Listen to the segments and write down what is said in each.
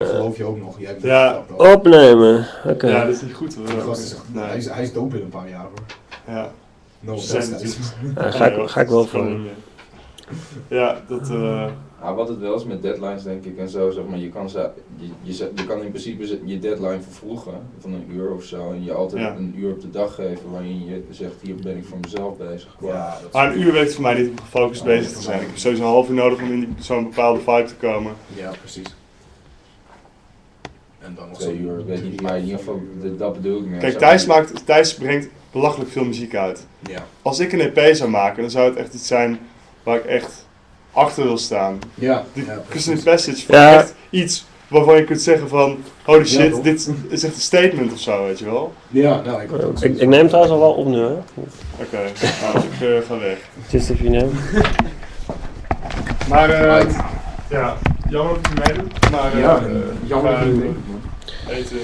Geloof je ook nog? Jij hebt Ja. Opnemen. Oké. Ja, dat is niet goed hoor. Die gast is echt, Nee. hij is dood in een paar jaar hoor. Ja. No, Ze zijn destijds. Ga ik wel voor. Ja, dat... Ja, wat het wel is met deadlines denk ik en zo, zeg maar, je kan in principe je deadline vervroegen van een uur of zo en je altijd een uur op de dag geven waarin je zegt hier ben ik voor mezelf bezig. Ja, Maar een uur werkt voor mij niet om gefocust bezig te zijn. Ik heb sowieso een half uur nodig om in zo'n bepaalde vibe te komen. Ja, precies. En dan nog 2 uur, weet niet, maar in ieder geval dat bedoel ik meer. Kijk, Zo. Thijs brengt belachelijk veel muziek uit. Ja. Als ik een EP zou maken, dan zou het echt iets zijn waar ik echt achter wil staan. Ja. Die Ja, Christian precies. Passage van Ja. echt iets waarvan je kunt zeggen van holy shit, toch? dit is echt een statement of zo, weet je wel. Ja, nou ik ook. Ik neem trouwens al wel op nu, hè? Oké, nou ik ga weg. Just if you know. Maar ja, jammer dat je meedoet. Maar Ja, jammer dat je we meedoet, eten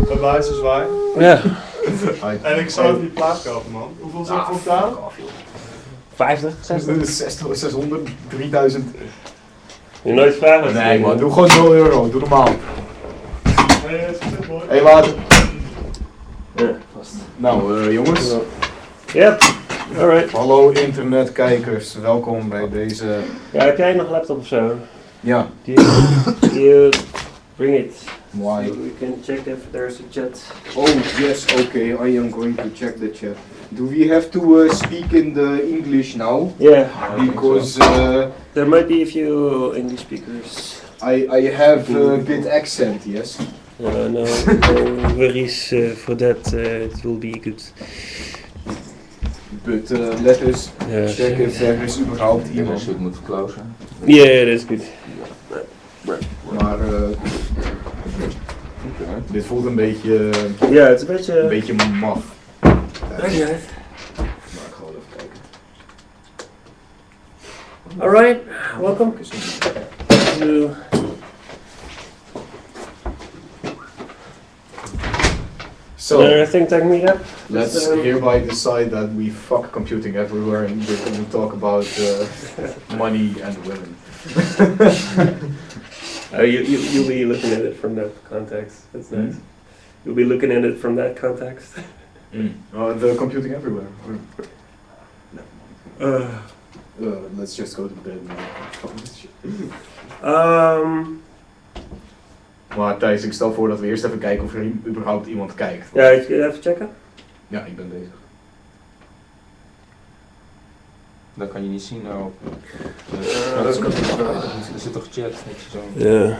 bij wijze zwaai. Ja. En ik zou even die plaat kopen, man. Hoeveel zou ik voor betalen? 50, 60. 60, 600, 3000. Je nooit vragen. Nee man, doe gewoon 0 euro, doe normaal. Nee, dat is goed hoor. Hé water. Ja. Nou jongens, Yep. Alright. hallo internetkijkers, welkom bij deze... Ja, heb jij nog een laptop of zo? Ja, You bring it. mooi. So we can check if there's a chat. Oh yes, okay, I am going to check the chat. Do we have to speak in the English now? Yeah. Because There might be a few English speakers. I have a bit accent, yes. No worries for that. It will be good. But let us Yeah. check if there is überhaupt Als iemand. je het moet closen. Yeah, that's good. Maar dit voelt een beetje, Ja, het is een een beetje... beetje maf. Ja. Maar ik ga wel even kijken. Alright, welcome to... So, Think Tank Meetup. let's hereby decide that we fuck computing everywhere and we're going to talk about money and women. You'll be looking at it from that context. That's nice. You'll be looking at it from that context. The computing everywhere. Uh, Let's just go to bed now. Maar Thijs, ik stel voor dat we eerst even kijken of er überhaupt iemand kijkt. ja, even checken. Ja, ik ben bezig. Dat kan je niet zien nou. dat kan ik wel. Er zit toch chat, weet je zo'n Ja.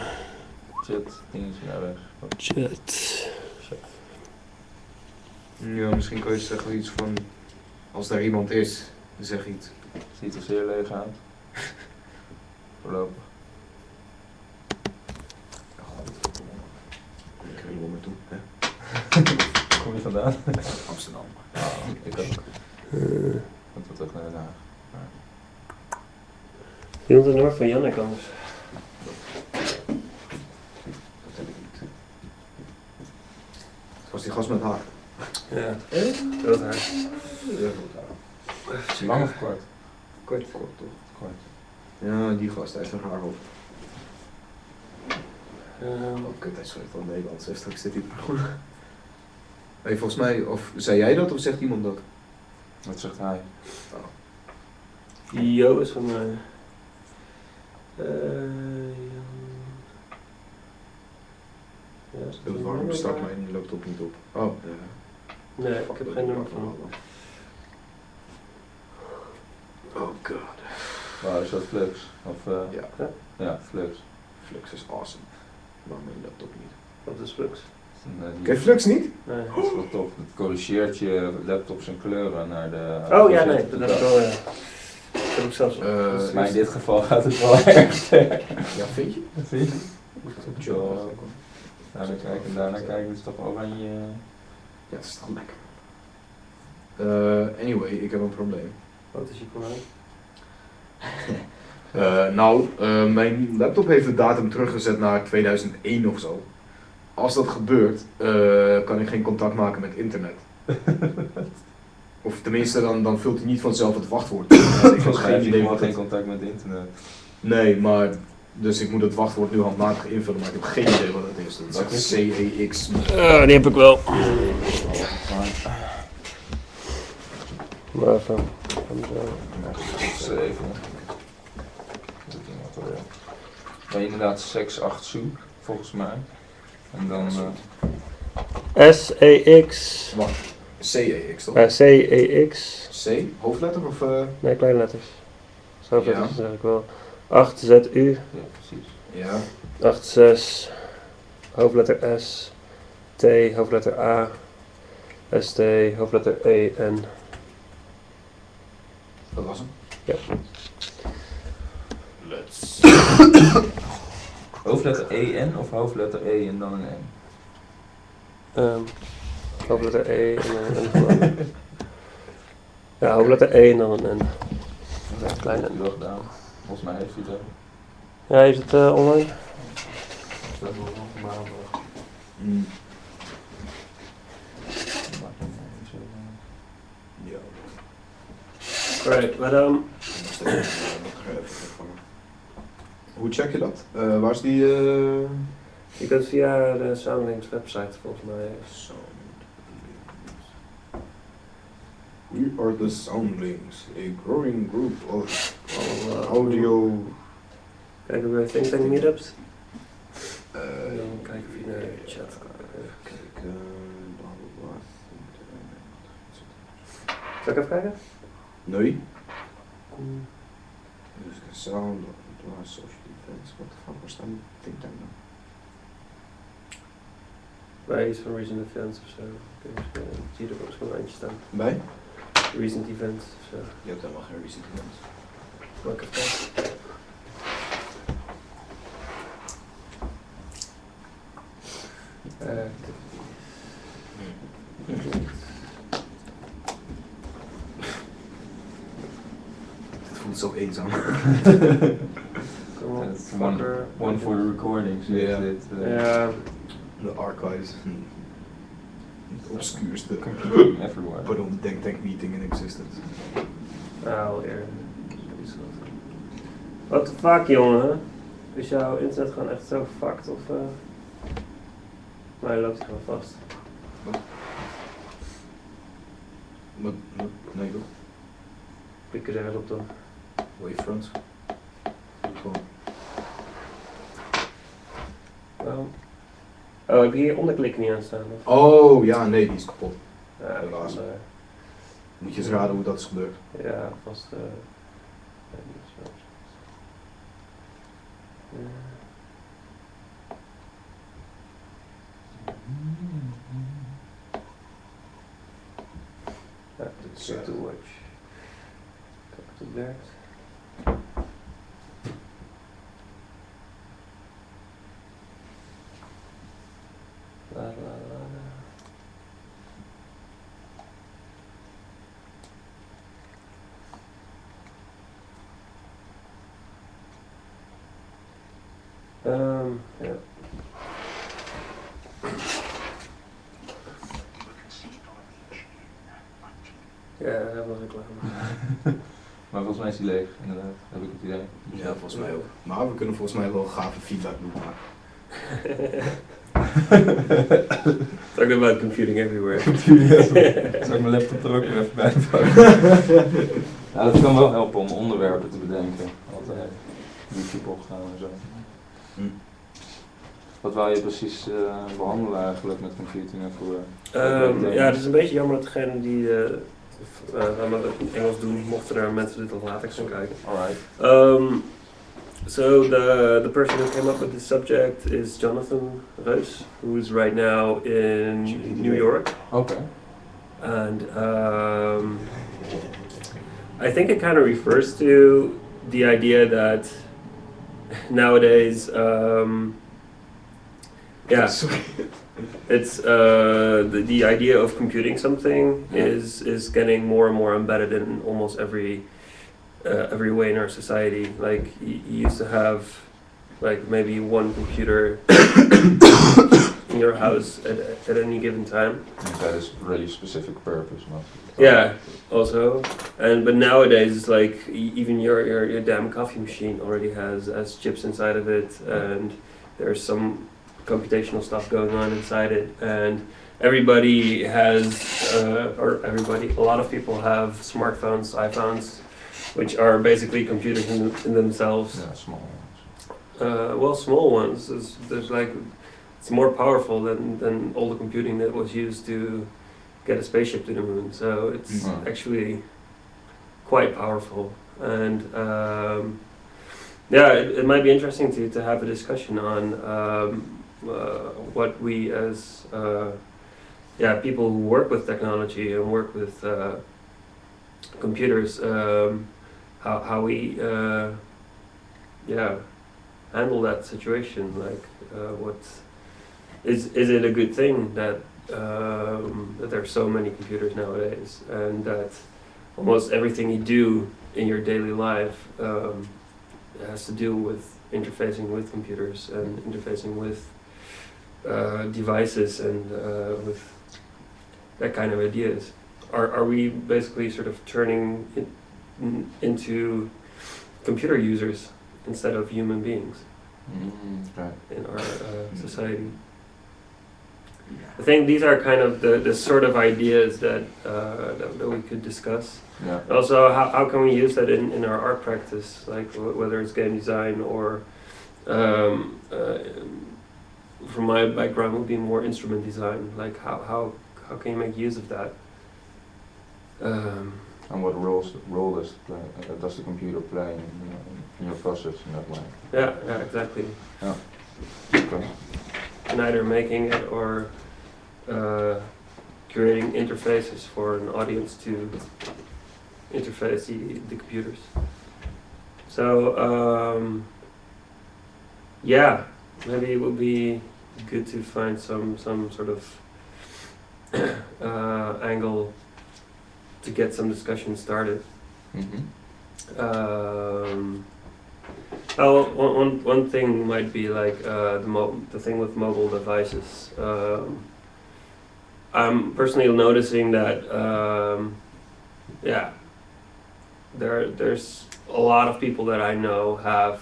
chat dingetje naar weg. Chat. Ja, misschien kan je zeggen iets van, als daar iemand is, zeg iets. Ziet er zeer leeg uit. Voorlopig. Ik ga hier wel naartoe, hè? Kom je vandaan? Amsterdam. Ik ook. Dat wordt ook naar Den Haag. Je wilt het nummer van Jannek anders. Dat heb ik niet. Het was die gast met haar. Ja. Dat haar. Lang of kort? Kort toch? Kort. Ja, die gast, hij heeft een haar hoofd. Ehm, Oh kut, hij schrijft al Nederlands, hè, straks zit hij goed. Hey, volgens mij, of zei jij dat of zegt iemand dat? Wat zegt hij? Jo is van mij. Ja, Waarom start mijn laptop niet op? Oh, ja. Nee, ik heb geen nummer van hem. Oh god. Waar is dat Flux? Of, Ja, ja, Flux. Flux is awesome. Waarom mijn laptop niet? Op de Flux. Ken je Flux niet? Nee. Dat is wel tof. Het corrigeert je laptops en kleuren naar de... Oh ja, nee, dat is wel, ja. Dat heb ik zelfs op. Maar in dit geval gaat het wel erg sterk. Ja, vind je? Vind je? Zo. Daarna kijken we toch oranje. Ja, dat is toch lekker. Anyway, ik heb een probleem. Wat is je probleem? Mijn laptop heeft de datum teruggezet naar 2001 of zo. Als dat gebeurt, kan ik geen contact maken met internet. Of tenminste, dan vult hij niet vanzelf het wachtwoord. Ik heb geen idee wat geen het... contact met internet. Nee, maar Dus ik moet het wachtwoord nu handmatig invullen, maar ik heb geen idee wat het is. Dat is CEX. Die heb ik wel. Maar even. Even. Maar inderdaad, 6-8 zoek, volgens mij. En dan. SEX. Wacht, CEX toch? CEX. C, hoofdletter of... Nee, kleine letters. Zoveel Ja. letters zeg ik wel. 8ZU. Ja, precies. Ja, 86. Hoofdletter S. T. Hoofdletter A. ST. Hoofdletter E. N. dat was hem. Ja. Let's... Hoofdletter EN of hoofdletter E en dan een N? Hoofdletter E en dan een N. Gewoon. Ja, hoofdletter E en dan een N. Dat Kleine. heeft hij wel gedaan. Volgens mij heeft hij het ook. Ja, is het online? Dat is wel normaal. Mm. Ja. Right, maar Hoe check je dat? Waar is die... je kunt via de Soundlinks website volgens mij. We are the Soundlings, a growing group of audio... Kijken we Think Tank Meetups. eh, En dan kijken of je naar de chat kan. Kijken... bla bla bla. Zal ik even kijken? Nee. Dus sound, social events, what the fuck, waar staan die think tank dan? Bij iets van Recent Events of zo. Zie je er ook zo'n eindje staan. Bij? Recent Events of zo. Je hebt helemaal geen recent events. Mag ik even kijken? Het voelt zo eenzaam. Kom op, Het is fucker. One for the recordings. Ja. Dit, Ja, De archives. Het obscuurste. everywhere. Pardon, de Tank meeting in existence. alweer. What the fuck, jongen? Is jouw internet gewoon echt zo fucked of... Maar loopt hij gewoon vast. Nee toch? Klik er ergens op dan. Wavefronts. Gewoon. Waarom? Oh, heb je hier onderklik niet aan staan? Of? Oh ja, nee, die is kapot. Ja, helaas. van, Moet je eens raden hoe dat is gebeurd. ja, vast. Ja. Ja, dit is to watch. Kijk of het werkt. La la la la. Ja. Ja, dat was reclame. Maar volgens mij is die leeg, inderdaad. Heb ik het idee. Ja, volgens mij ook. Maar we kunnen volgens mij wel gave feedback doen maken. Talking about computing everywhere. Zal ik mijn laptop er ook weer even bij pakken? Nou, dat kan wel helpen om onderwerpen te bedenken. Altijd YouTube opgaan en zo. Hm. Wat wou je precies behandelen eigenlijk met computing en voor... Ja, het is een beetje jammer dat degene die het in Engels doen, mochten er mensen dit al later gaan kijken. Alright. So the person who came up with this subject is Jonathan Reus, who's right now in New York, Oké. and I think it kind of refers to the idea that nowadays, yeah, it's the idea of computing something is getting more and more embedded in almost every way in our society. Like you used to have like maybe one computer in your house at any given time. And that is really specific purpose, not. Yeah, also, but nowadays it's like even your damn coffee machine already has chips inside of it, and there's some computational stuff going on inside it, and everybody has, a lot of people have smartphones, iPhones, which are basically computers in themselves. Yeah, small ones. Well, small ones. There's like it's more powerful than all the computing that was used to get a spaceship to the moon. So it's Mm. actually quite powerful, and yeah, it might be interesting to have a discussion on what we as people who work with technology and work with computers, how we handle that situation. Like, what is it a good thing that that there are so many computers nowadays, and that almost everything you do in your daily life has to do with interfacing with computers and interfacing with devices and with that kind of ideas. Are we basically sort of turning into computer users instead of human beings Right. in our society? I think these are kind of the sort of ideas that we could discuss. Yeah. Also, how can we use that in our art practice, like whether it's game design or, from my background, would be more instrument design. Like how can you make use of that? And what role does the computer play in your process in that way? Yeah, exactly. Yeah. Okay. And either making it or creating interfaces for an audience to interface the computers. So maybe it would be good to find some sort of angle to get some discussion started. Mm-hmm. One thing might be like the thing with mobile devices. I'm personally noticing that there's a lot of people that I know have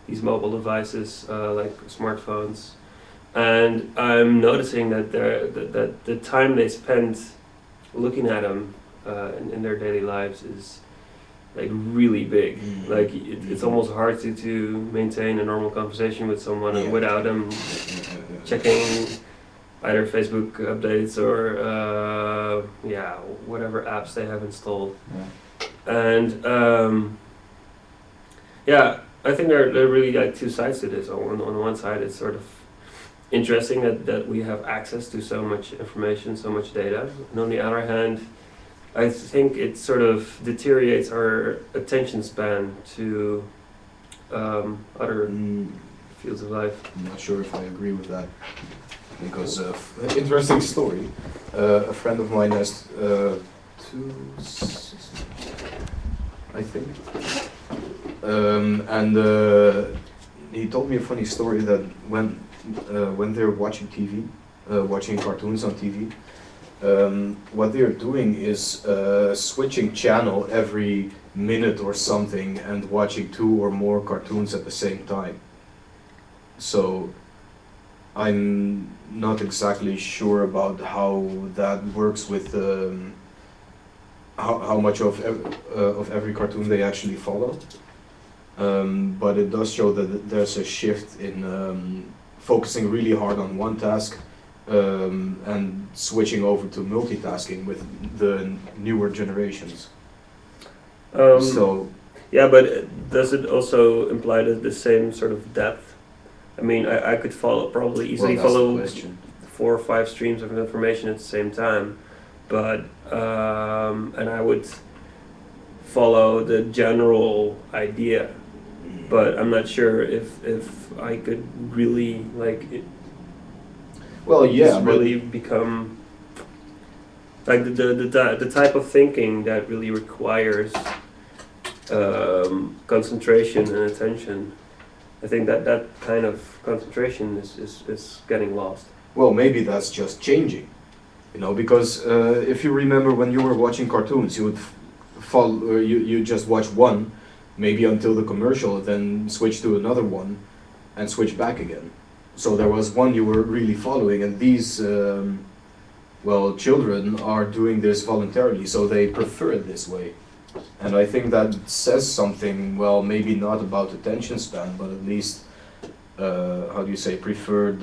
these mobile devices like smartphones, and I'm noticing that the time they spend looking at them in their daily lives is like really big. Like it's almost hard to maintain a normal conversation with someone without them checking either Facebook updates or whatever apps they have installed. And I think there are really like two sides to this. On one side, it's sort of interesting that we have access to so much information, so much data, and on the other hand, I think it sort of deteriorates our attention span to other fields of life. I'm not sure if I agree with that, because interesting story. A friend of mine has two sisters, I think, and he told me a funny story that when they're watching TV, watching cartoons on TV. What they're doing is switching channel every minute or something and watching 2 or more cartoons at the same time. So I'm not exactly sure about how that works with how much of every cartoon they actually follow. But it does show that there's a shift in focusing really hard on one task and switching over to multitasking with the newer generations. Yeah, but does it also imply the same sort of depth? I mean, I could probably easily follow 4 or 5 streams of information at the same time, but and I would follow the general idea, but I'm not sure if I could really really become like the type of thinking that really requires concentration and attention. I think that kind of concentration is getting lost. well, maybe that's just changing. You know, because if you remember when you were watching cartoons, you would follow, you just watch one, maybe until the commercial, then switch to another one, and switch back again. So there was one you were really following, and these, well, children are doing this voluntarily, so they prefer it this way. And I think that says something, well, maybe not about attention span, but at least, how do you say, preferred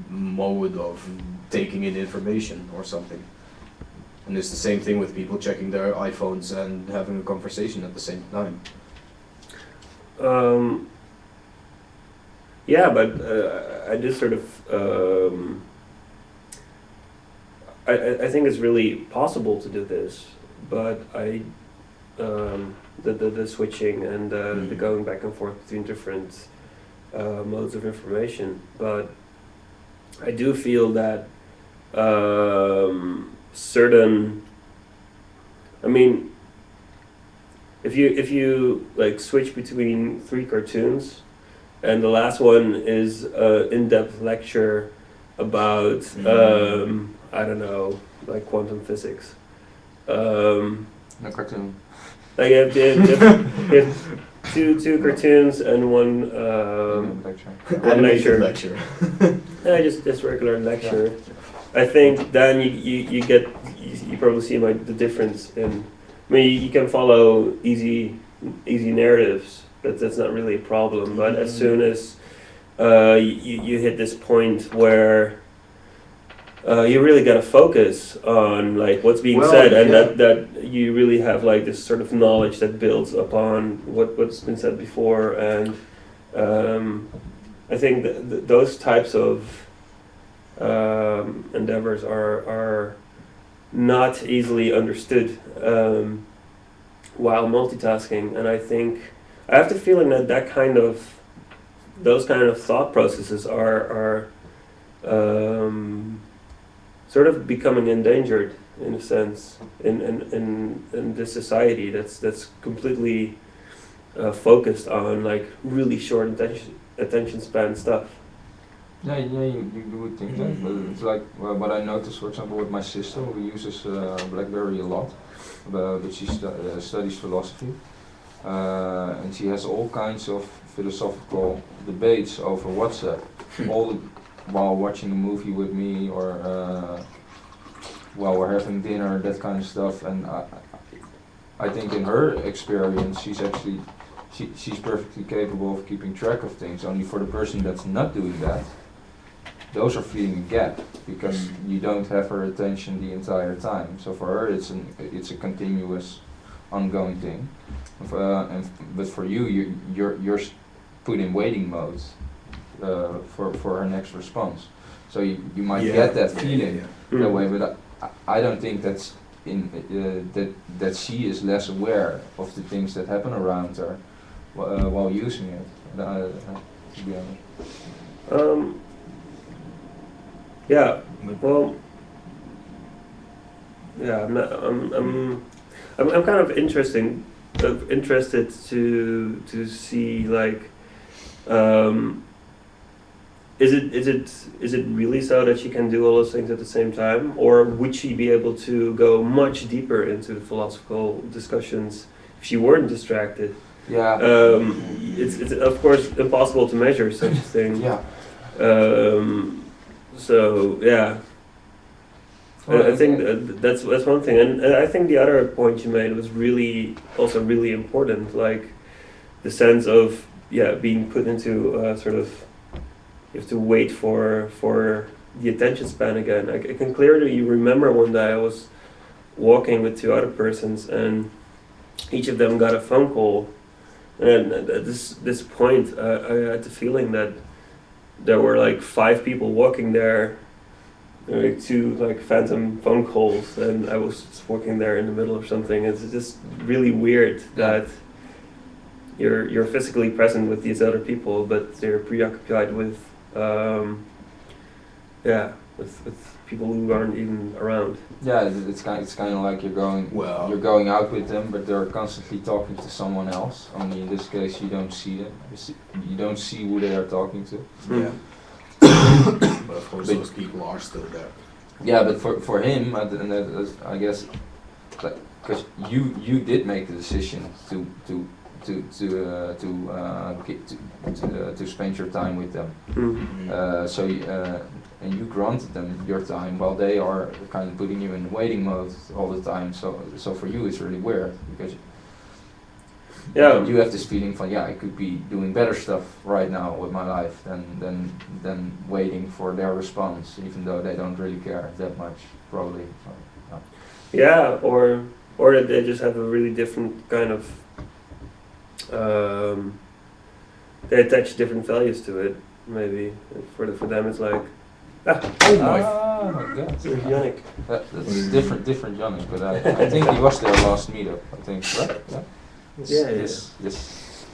mode of taking in information or something. And it's the same thing with people checking their iPhones and having a conversation at the same time. Yeah, but I just sort of I think it's really possible to do this, but the switching and the going back and forth between different modes of information. But I do feel that certain, I mean, if you like switch between 3 cartoons, and the last one is an in-depth lecture about I don't know, like quantum physics. No cartoon. Like you have two cartoons and one Animated lecture. Just regular lecture. Yeah. I think then you probably see the difference in. I mean, you can follow easy narratives. That's not really a problem. But as soon as you hit this point where you really got to focus on like what's being said, and that you really have like this sort of knowledge that builds upon what's been said before, and I think those types of endeavors are not easily understood while multitasking, and I think I have the feeling that those kind of thought processes are sort of becoming endangered in a sense in this society that's completely focused on like really short attention span stuff. Yeah, you would think that, but it's like what I noticed, for example, with my sister, who uses BlackBerry a lot, but she studies philosophy, and she has all kinds of philosophical debates over WhatsApp, while watching a movie with me, or while we're having dinner, that kind of stuff. And I think in her experience, she's perfectly capable of keeping track of things. Only for the person that's not doing that, those are feeling a gap because you don't have her attention the entire time. So for her, it's a continuous, ongoing thing. But for you're put in waiting mode for her next response. So you might get that feeling that way, but I don't think that's that she is less aware of the things that happen around her while using it. To be honest. Yeah. Well. Yeah. I'm kind of interested to see like. Is it really so that she can do all those things at the same time, or would she be able to go much deeper into the philosophical discussions if she weren't distracted? Yeah. It's of course impossible to measure such a thing. Yeah. So yeah. I think that's one thing, and I think the other point you made was also really important, like the sense of being put into sort of. You have to wait for the attention span again. I can clearly remember one day I was walking with 2 other persons, and each of them got a phone call. And at this point, I had the feeling that there were like 5 people walking there, like 2 like phantom phone calls, and I was just walking there in the middle of something. It's just really weird that you're physically present with these other people, but they're preoccupied with with people who aren't even around. Yeah, it's kind of like you're going out with them, but they're constantly talking to someone else. Only in this case, you don't see them. You don't see who they are talking to. Yeah. But of course, But- those people are still there. Yeah, but for him, and I guess, because you did make the decision to spend your time with them. So and you granted them your time while they are kind of putting you in waiting mode all the time. So for you it's really weird because you have this feeling from I could be doing better stuff right now with my life than waiting for their response, even though they don't really care that much probably. So, Yeah, or that they just have a really different kind of they attach different values to it. Maybe for them it's like Oh my! my God. there's Yannick. That's different Yannick, but I think he was there last meetup. I think, right? Yeah. Yes.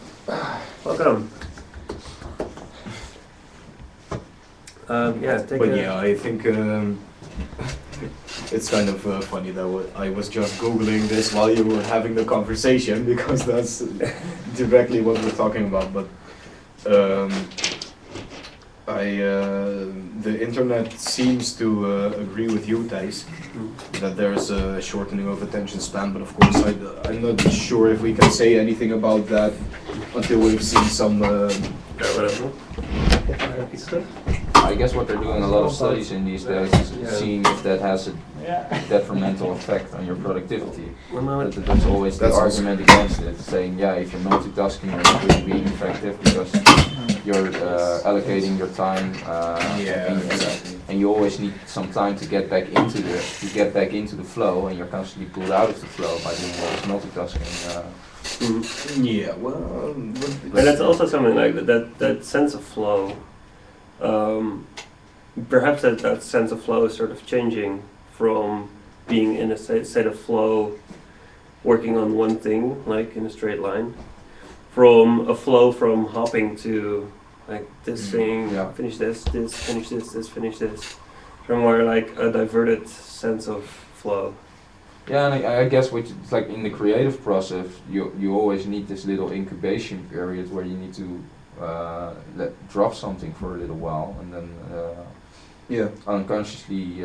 Welcome. Take But a, yeah, I think it's kind of funny that I was just googling this while you were having the conversation because that's directly what we're talking about. But the internet seems to agree with you, Thijs, that there's a shortening of attention span. But of course, I'm not sure if we can say anything about that until we've seen some. whatever. I guess what they're doing a lot of studies in these days is seeing if that has a detrimental effect on your productivity. One moment. That's always the That's argument against it, saying if you're multitasking, you're not really being effective because you're allocating your time, and you always need some time to get back into the flow, and you're constantly pulled out of the flow by doing all this multitasking. Yeah, well, And that's also something like that sense of flow. Perhaps that sense of flow is sort of changing from being in a state of flow, working on one thing, like in a straight line, from a flow from hopping to like this thing, finish this, finish this, finish this, from more like a diverted sense of flow. Yeah, and I guess which it's like in the creative process, you always need this little incubation period where you need to drop something for a little while and then unconsciously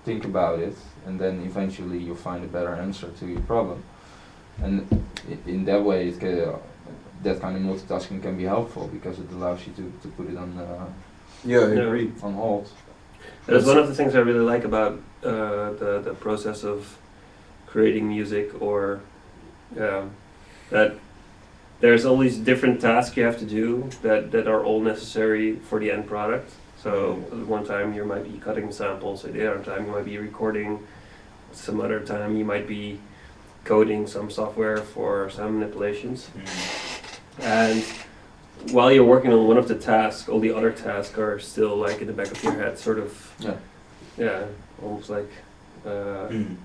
think about it, and then eventually you'll find a better answer to your problem. And in that way, that kind of multitasking can be helpful because it allows you to put it on I agree. on hold. That's one of the things I really like about the process of creating music, or that there's all these different tasks you have to do that are all necessary for the end product. So one time you might be cutting samples, the other time you might be recording, some other time you might be coding some software for some manipulations. And while you're working on one of the tasks, all the other tasks are still like in the back of your head, sort of, almost like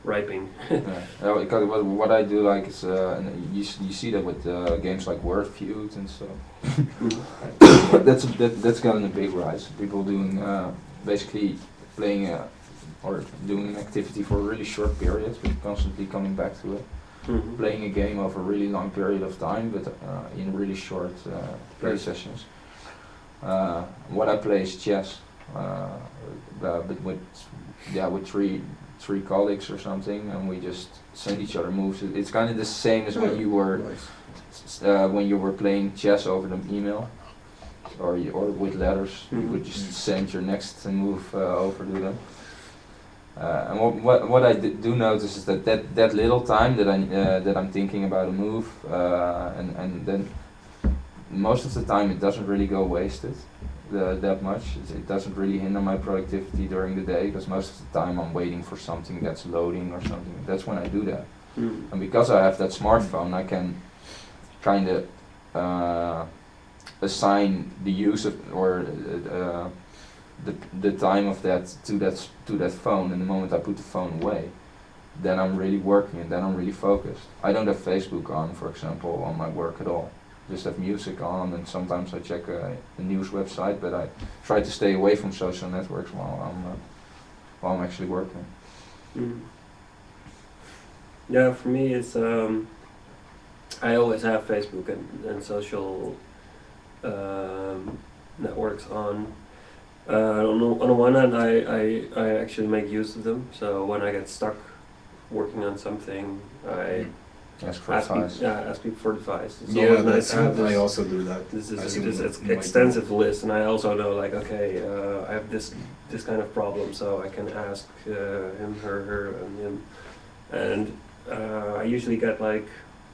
riping. Because what I do like is, and you see that with games like Word Feud and stuff. That's gotten a big rise. People doing basically playing or doing an activity for a really short period, but constantly coming back to it. Playing a game over a really long period of time, but in really short play sessions. What I play is chess, but with three colleagues or something, and we just send each other moves. It's kind of the same as when you were playing chess over the email, or with letters. You would just send your next move over to them. And what I do notice is that little time that I'm thinking about a move, and then most of the time it doesn't really go wasted that much. It doesn't really hinder my productivity during the day, because most of the time I'm waiting for something that's loading or something. That's when I do that. And because I have that smartphone, I can kind of assign the use of the time of that to that phone, and the moment I put the phone away, then I'm really working and then I'm really focused. I don't have Facebook on, for example, on my work at all. Just have music on, and sometimes I check a news website, but I try to stay away from social networks while I'm actually working. Yeah, for me it's I always have Facebook and social networks on. On the one hand, I actually make use of them. So when I get stuck working on something, I Ask for ask advice. people for advice. It's Yeah, always nice to have I this. also do that. This I is see this what might extensive list, and I also know like okay, I have this kind of problem, so I can ask him, her, and him, and I usually get like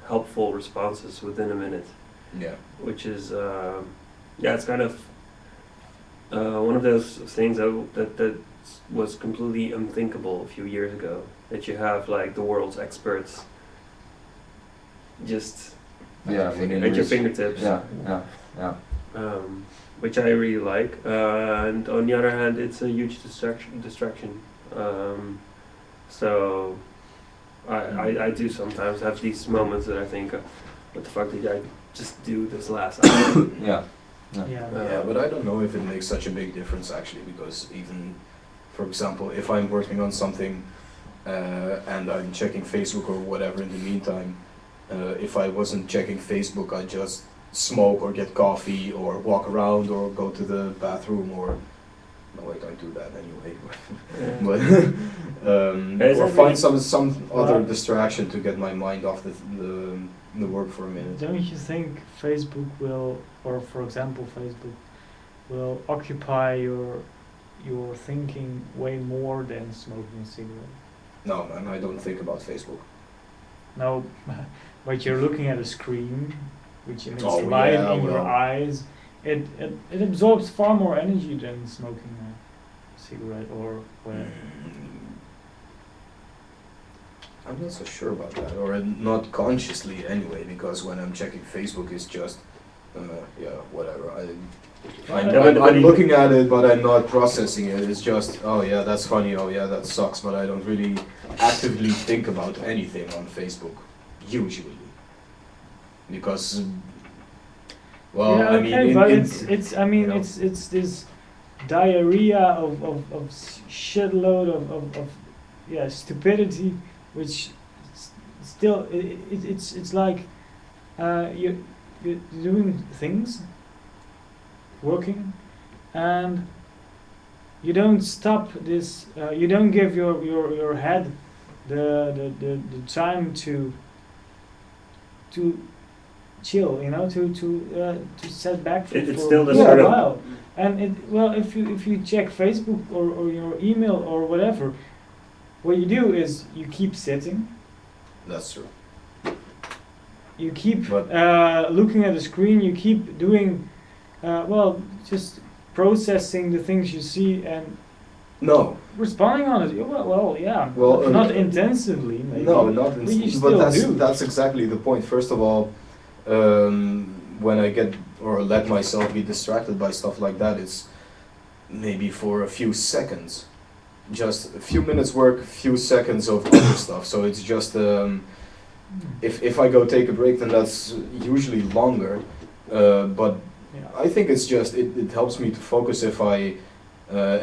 helpful responses within a minute, Yeah. which is it's kind of one of those things that was completely unthinkable a few years ago. That you have like the world's experts just Yeah, within at your reach. fingertips. Yeah. Which I really like. And on the other hand, it's a huge distraction. So I do sometimes have these moments that I think, what the fuck did I just do this last hour? Yeah. Yeah, but I don't know if it makes such a big difference actually, because even, for example, if I'm working on something and I'm checking Facebook or whatever in the meantime, if I wasn't checking Facebook, I'd just smoke or get coffee or walk around or go to the bathroom or, no, I don't do that anyway. But Is or that find really- some other Well- distraction to get my mind off the work for a minute. Don't you think Facebook will, or for example, Facebook will occupy your thinking way more than smoking a cigarette? No, man, I don't think about Facebook. No, but you're looking at a screen which emits Oh, light yeah, in your well. eyes. It absorbs far more energy than smoking a cigarette or whatever. I'm not so sure about that, or not consciously anyway, because when I'm checking Facebook, it's just, whatever. I'm looking at it, but I'm not processing it. It's just, oh yeah, that's funny, oh yeah, that sucks, but I don't really actively think about anything on Facebook, usually. Because, well, yeah, I okay, mean, but in- it's I mean you know. it's this diarrhea of shitload of stupidity, which still it's like you're doing things, working, and you don't stop this. You don't give your head the time to chill, to set back for, It's for still the a sort of- while. And if you check Facebook or your email or whatever, what you do is you keep sitting, that's true. you keep But- looking at the screen, you keep doing, just processing the things you see and No, responding on it. Yeah. Well, not intensively, maybe. no, not But you in, still but that's do. that's exactly the point. First of all, when I get or let myself be distracted by stuff like that, it's maybe for a few seconds, just a few minutes work, a few seconds of other stuff. So it's just if I go take a break, then that's usually longer. But Yeah. I think it's just it helps me to focus if I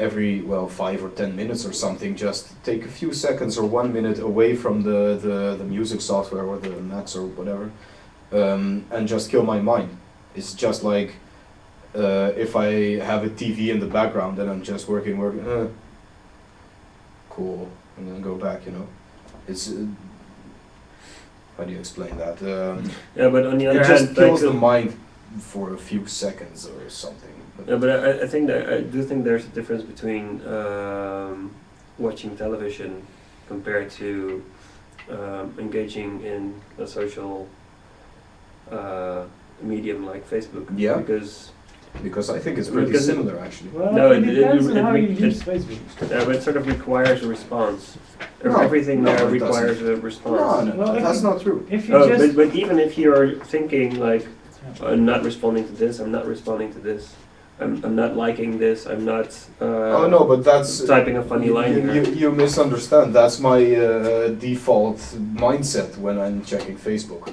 every 5 or 10 minutes or something just take a few seconds or 1 minute away from the music software or the Macs or whatever, and just kill my mind. It's just like if I have a TV in the background, then I'm just working, cool, and then go back. It's how do you explain that? Yeah, but on the other It hand, just kills like, the mind for a few seconds or something. yeah, but I think that I do think there's a difference between watching television compared to engaging in a social medium like Facebook. Yeah. Because I think it's pretty Because it- similar actually. Well, No, it depends on how you it- use Facebook. but it sort of requires a response. No, Everything no, there it requires a No, response. no, Well, if that's you- not true. If you Oh, just but even if you're thinking like, I'm not responding to this, I'm not responding to this, I'm not liking this, I'm not Oh no, but that's typing a funny line here. You misunderstand. That's my default mindset when I'm checking Facebook.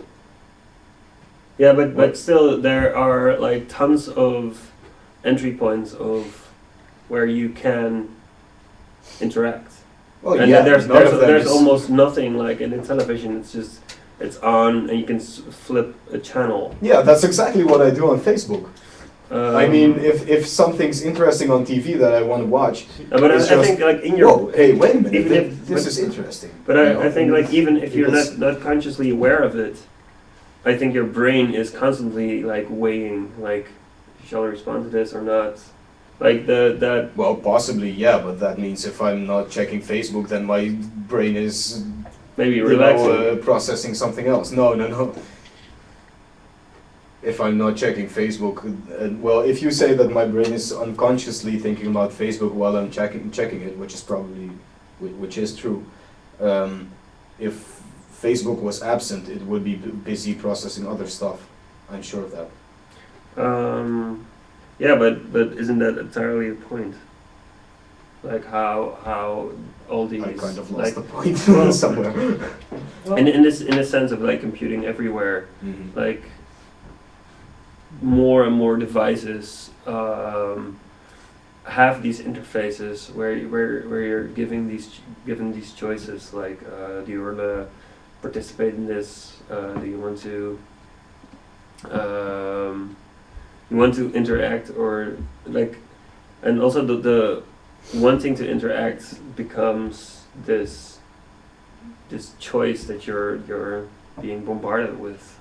Yeah, but What? still there are like tons of entry points of where you can interact. Well, And yeah, there's none of them there's is- almost nothing like in television. It's on and you can flip a channel. Yeah, that's exactly what I do on Facebook. I mean, if something's interesting on TV that I want to watch, but it's I just, think like in your whoa, hey, wait a minute, even if- this but- is interesting. But you know? I think like even if you're It's- not consciously aware of it, I think your brain is constantly like weighing like, shall I respond to this or not? Like that Well, possibly, yeah, but that means if I'm not checking Facebook, then my brain is maybe you know, relaxing. processing something else. No. If I'm not checking Facebook, well, if you say that my brain is unconsciously thinking about Facebook while I'm checking it, which is probably, which is true. If Facebook was absent, it would be busy processing other stuff. I'm sure of that. Yeah, but isn't that entirely the point? Like how all these I kind of like lost the point well- somewhere. in a sense of like computing everywhere, Mhm. like more and more devices have these interfaces where you're given these choices like do you want to participate in this, do you want to interact, or like, and also the wanting to interact becomes this choice that you're being bombarded with.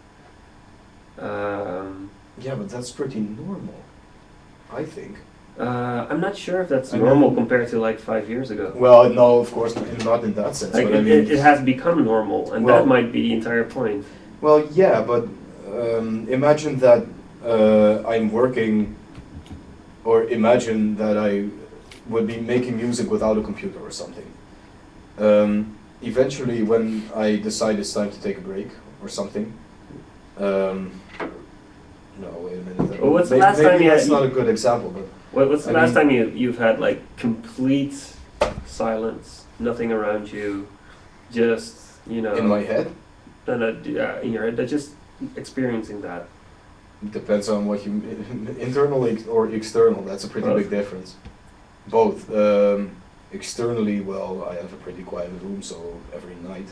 Yeah, but that's pretty normal, I think. I'm not sure if that's I normal mean- compared to like 5 years ago. Well, no, of course not in that sense. Like but I it, mean, it has become normal, and Well- that might be the entire point. well, yeah, but imagine that I'm working, or imagine that I would be making music without a computer or something. Eventually, when I decide it's time to take a break or something, no, wait a minute. Well, what's the Maybe- last time maybe you had- that's not a good example, but What's the I last mean- time you've had like complete silence, nothing around you, just you know, in my head, in your head, just experiencing that. depends on what you internal or external. That's a pretty Both. big difference. Both. Externally, well, I have a pretty quiet room, so every night.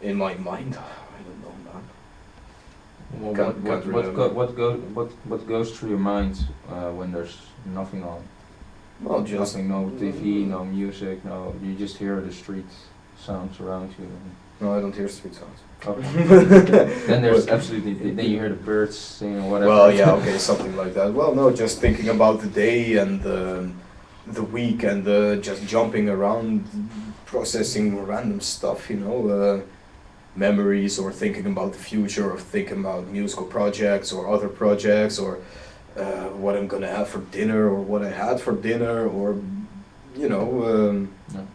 In my mind, I don't know, man. Well, Can't remember. what goes through your mind when there's nothing on? Well, just Nothing, no TV, no music, no. You just hear the street sounds around you. no, I don't hear street sounds. Then there's absolutely. Then you hear the birds singing or whatever. Well, yeah, okay, something like that. Well, no, just thinking about the day and the week and just jumping around, processing random stuff, you know, memories, or thinking about the future, or thinking about musical projects or other projects, or what I'm gonna have for dinner, or what I had for dinner, or you know, Yeah.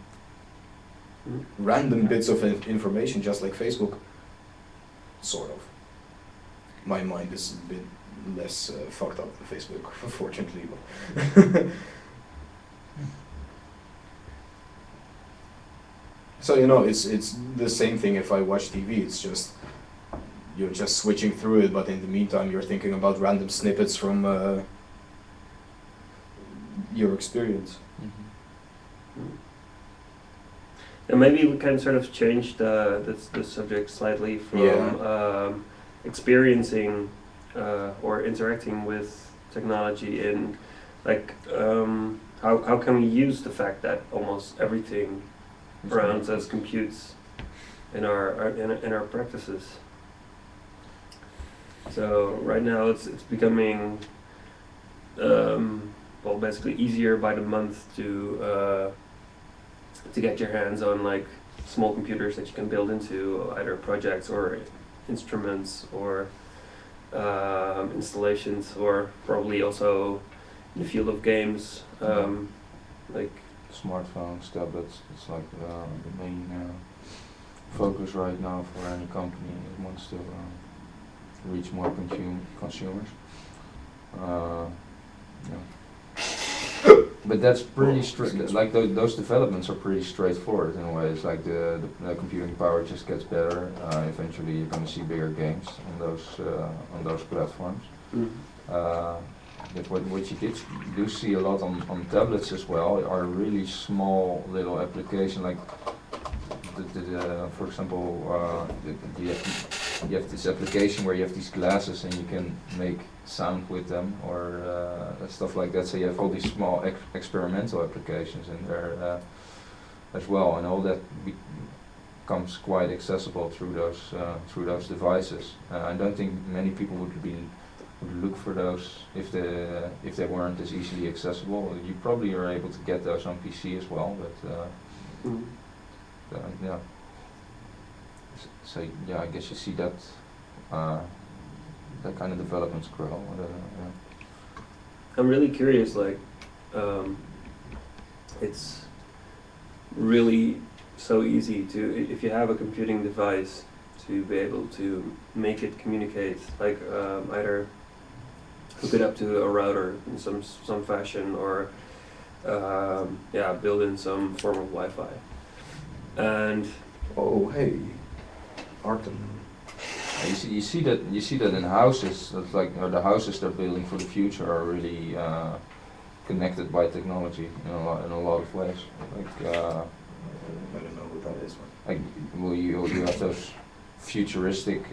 random bits of information, just like Facebook. Sort of. My mind is a bit less fucked up than Facebook, unfortunately. But so you know, it's the same thing if I watch TV. It's just you're just switching through it, but in the meantime, you're thinking about random snippets from your experience. Mhm. And maybe we can sort of change the subject slightly from Yeah. experiencing or interacting with technology in like how can we use the fact that almost everything around us computes in our practices. So right now it's becoming well, basically easier by the month to get your hands on like small computers that you can build into either projects or instruments or installations, or probably also in the field of games, like Smartphones, tablets. It's like the main focus right now for any company that wants to reach more consumers. Yeah. But that's pretty straight. Like those developments are pretty straightforward in a way. It's like the computing power just gets better. Eventually, you're going to see bigger games on those platforms. But what you do see a lot on tablets as well are really small little applications, like for example the you have this application where you have these glasses and you can make sound with them or stuff like that. So you have all these small experimental applications in there as well, and all that becomes quite accessible through those devices. I don't think many people would look for those if they weren't as easily accessible. You probably are able to get those on PC as well, but yeah. So yeah, I guess you see that that kind of developments grow. Yeah. I'm really curious, like, it's really so easy to, if you have a computing device, to be able to make it communicate, like either hook it up to a router in some fashion, or yeah, build in some form of Wi-Fi. And Oh, hey, Artem. You see that in houses. That's like the houses they're building for the future are really connected by technology in a lot of ways. Like I don't know what that is. like well, you have those futuristic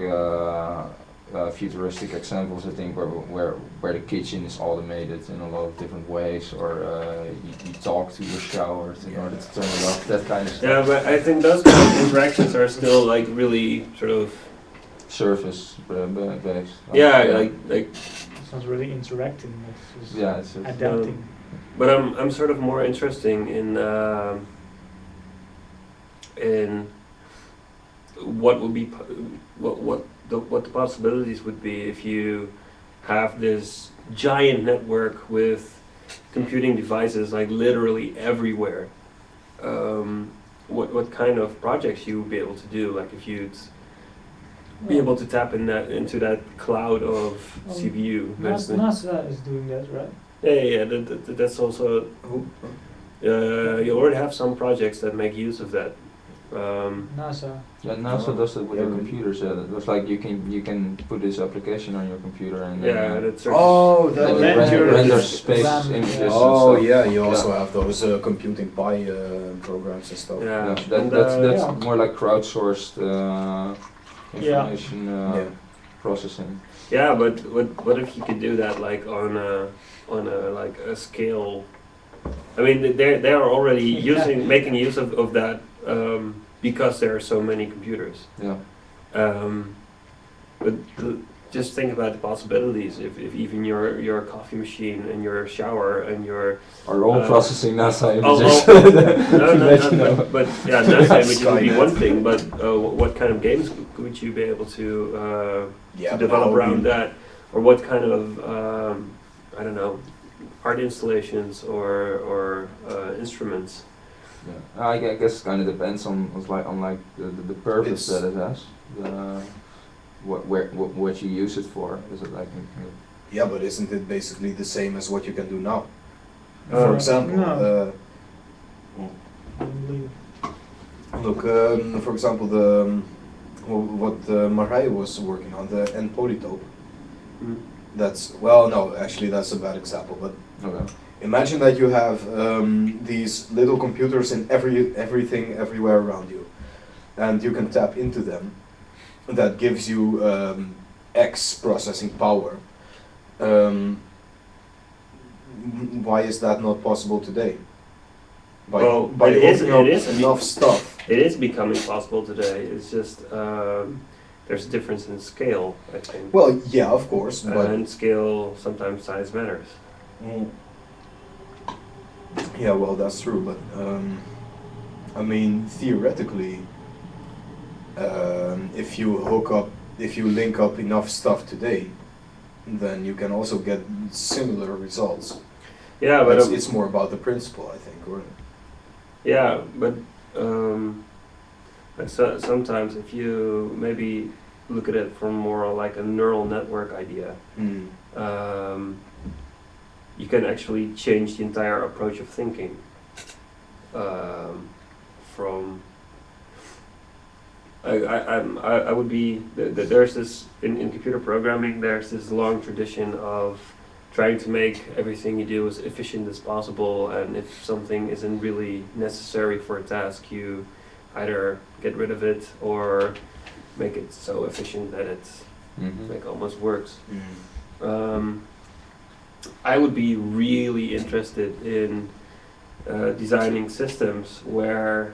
futuristic examples, I think, where the kitchen is automated in a lot of different ways, or you talk to your shower in order to turn it off, that kind of stuff. yeah, but I think those kind of interactions are still like really sort of Surface based. yeah, like. It's not really interacting, it's just Yeah, it's adapting. But I'm sort of more interested in what would be what the possibilities would be if you have this giant network with computing devices like literally everywhere. What kind of projects you would be able to do? Like if you'd be able to tap into that cloud of CPU. NASA is doing that, right? Yeah, that's also. You already have some projects that make use of that. NASA. Yeah, NASA does it with your computers. It's like you can put this application on your computer and Yeah, that's Oh, then that render space RAM, images. yeah. Oh and stuff. yeah, you also Yeah. have those computing Pi programs and stuff. Yeah. Yeah, And, that's yeah. more like crowdsourced information Yeah. processing. Yeah, but what if you could do that like on a like a scale? I mean, they are already making use of that because there are so many computers. Yeah. But just think about the possibilities. If even your coffee machine and your shower and your Are all processing NASA oh, images. no, but yeah, NASA images would be one thing. But what kind of games would you be able to develop around that, or what kind of I don't know, art installations or instruments? Yeah. I guess it kind of depends on the purpose It's- that it has. What you use it for. Is it like Yeah, but isn't it basically the same as what you can do now? Uh, For example, no. I don't believe look, for example, what Marij was working on, the NPolyTope. Mm. That's, well, no, actually that's a bad example, but okay. imagine that you have these little computers in everything everywhere around you, and you can tap into them. That gives you X processing power. Why is that not possible today? By it is enough stuff. It is becoming possible today. It's just there's a difference in scale, I think. Well, yeah, of course, but And scale, sometimes size matters. yeah, well, that's true. But I mean, theoretically, if you link up enough stuff today, then you can also get similar results. Yeah, but it's more about the principle, I think, or yeah, but so, sometimes if you maybe look at it from more like a neural network idea, you can actually change the entire approach of thinking. From I would be there's this in computer programming. There's this long tradition of trying to make everything you do as efficient as possible, and if something isn't really necessary for a task, you either get rid of it or make it so efficient that it Mhm. like almost works. I would be really interested in designing systems where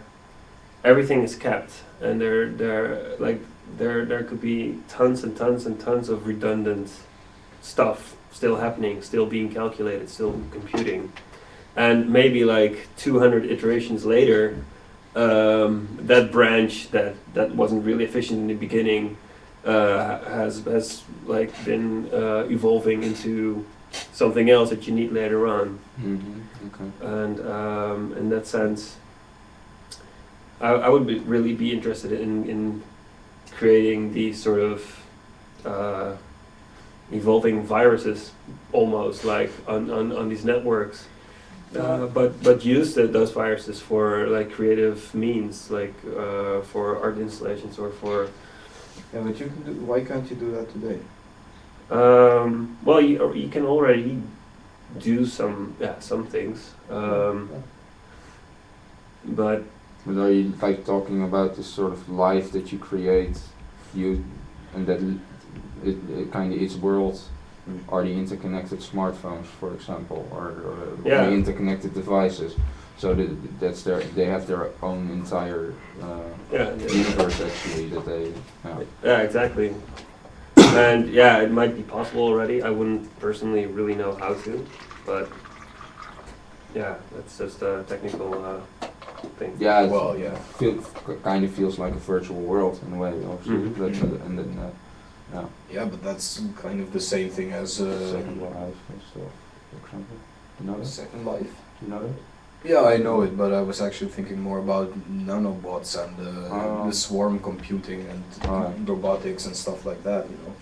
everything is kept, and there could be tons and tons and tons of redundant stuff still happening, still being calculated, still computing, and maybe like 200 iterations later, that branch that wasn't really efficient in the beginning has like been evolving into something else that you need later on. Okay. And in that sense, I would really be interested in creating these sort of evolving viruses, almost like on these networks. But use those viruses for like creative means, like for art installations or for. Yeah, but why can't you do that today? Well, you can already do some things, but But are you like talking about this sort of life that you create, and that it kind of its world are the interconnected smartphones, for example, or Yeah. the interconnected devices. So they have their own entire yeah, universe actually that they. yeah, exactly. And yeah, it might be possible already. I wouldn't personally really know how to, but yeah, that's just a technical thing. Yeah, Well, yeah. kind of feels like a virtual world in a way, obviously. Mhm. And then Yeah, but that's kind of the same thing as Second Life and stuff, for example. You know that? Second Life. You know that? Yeah, I know it, but I was actually thinking more about nanobots and Oh. the swarm computing and Alright. robotics and stuff like that, you know.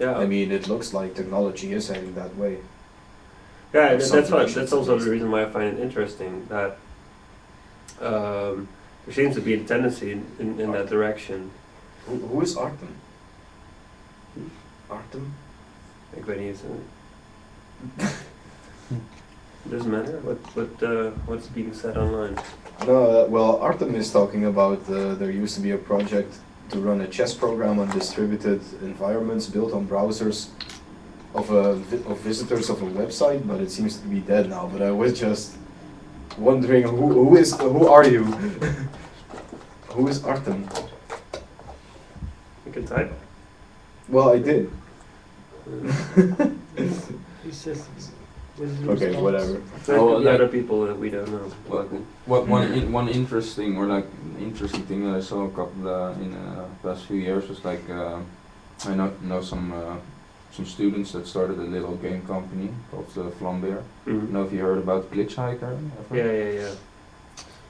Yeah, I mean, it looks like technology is heading that way. yeah, Some that's directions that's at also least. the reason why I find it interesting that there seems to be a tendency in that direction. Who is Artem? Artem? Like when he's doesn't matter what's being said online. No, well, Artem is talking about there used to be a project to run a chess program on distributed environments built on browsers of visitors of a website, but it seems to be dead now. But I was just wondering who are you? Who is Artem? You can type. Well, I did. He says. with Okay, response. whatever. There Oh, could be like- other people that we don't know. One interesting or like interesting thing that I saw a couple in past few years was like I know some students that started a little game company called Flambeer. I don't know if you heard about Glitch Hiker. Ever? Yeah.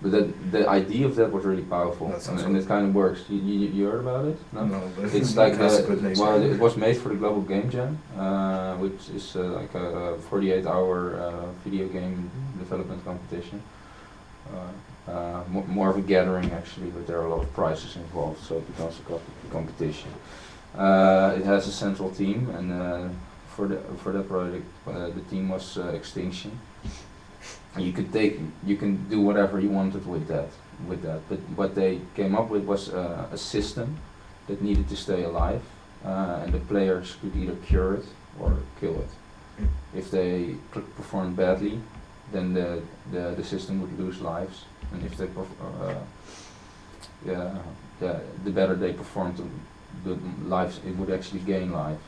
But the idea of that was really powerful, That sounds and it kind of works. You heard about it? No. No, but It's like that's a good name. well, it was made for the Global Game Jam, which is like a 48-hour video game development competition. More of a gathering actually, but there are a lot of prizes involved, so it becomes a competition. It has a central team, and for that project, the team was Extinction. You can do whatever you wanted with that. But what they came up with was a system that needed to stay alive, and the players could either cure it or kill it. If they performed badly, then the system would lose lives, and if they the better they performed, the lives it would actually gain life.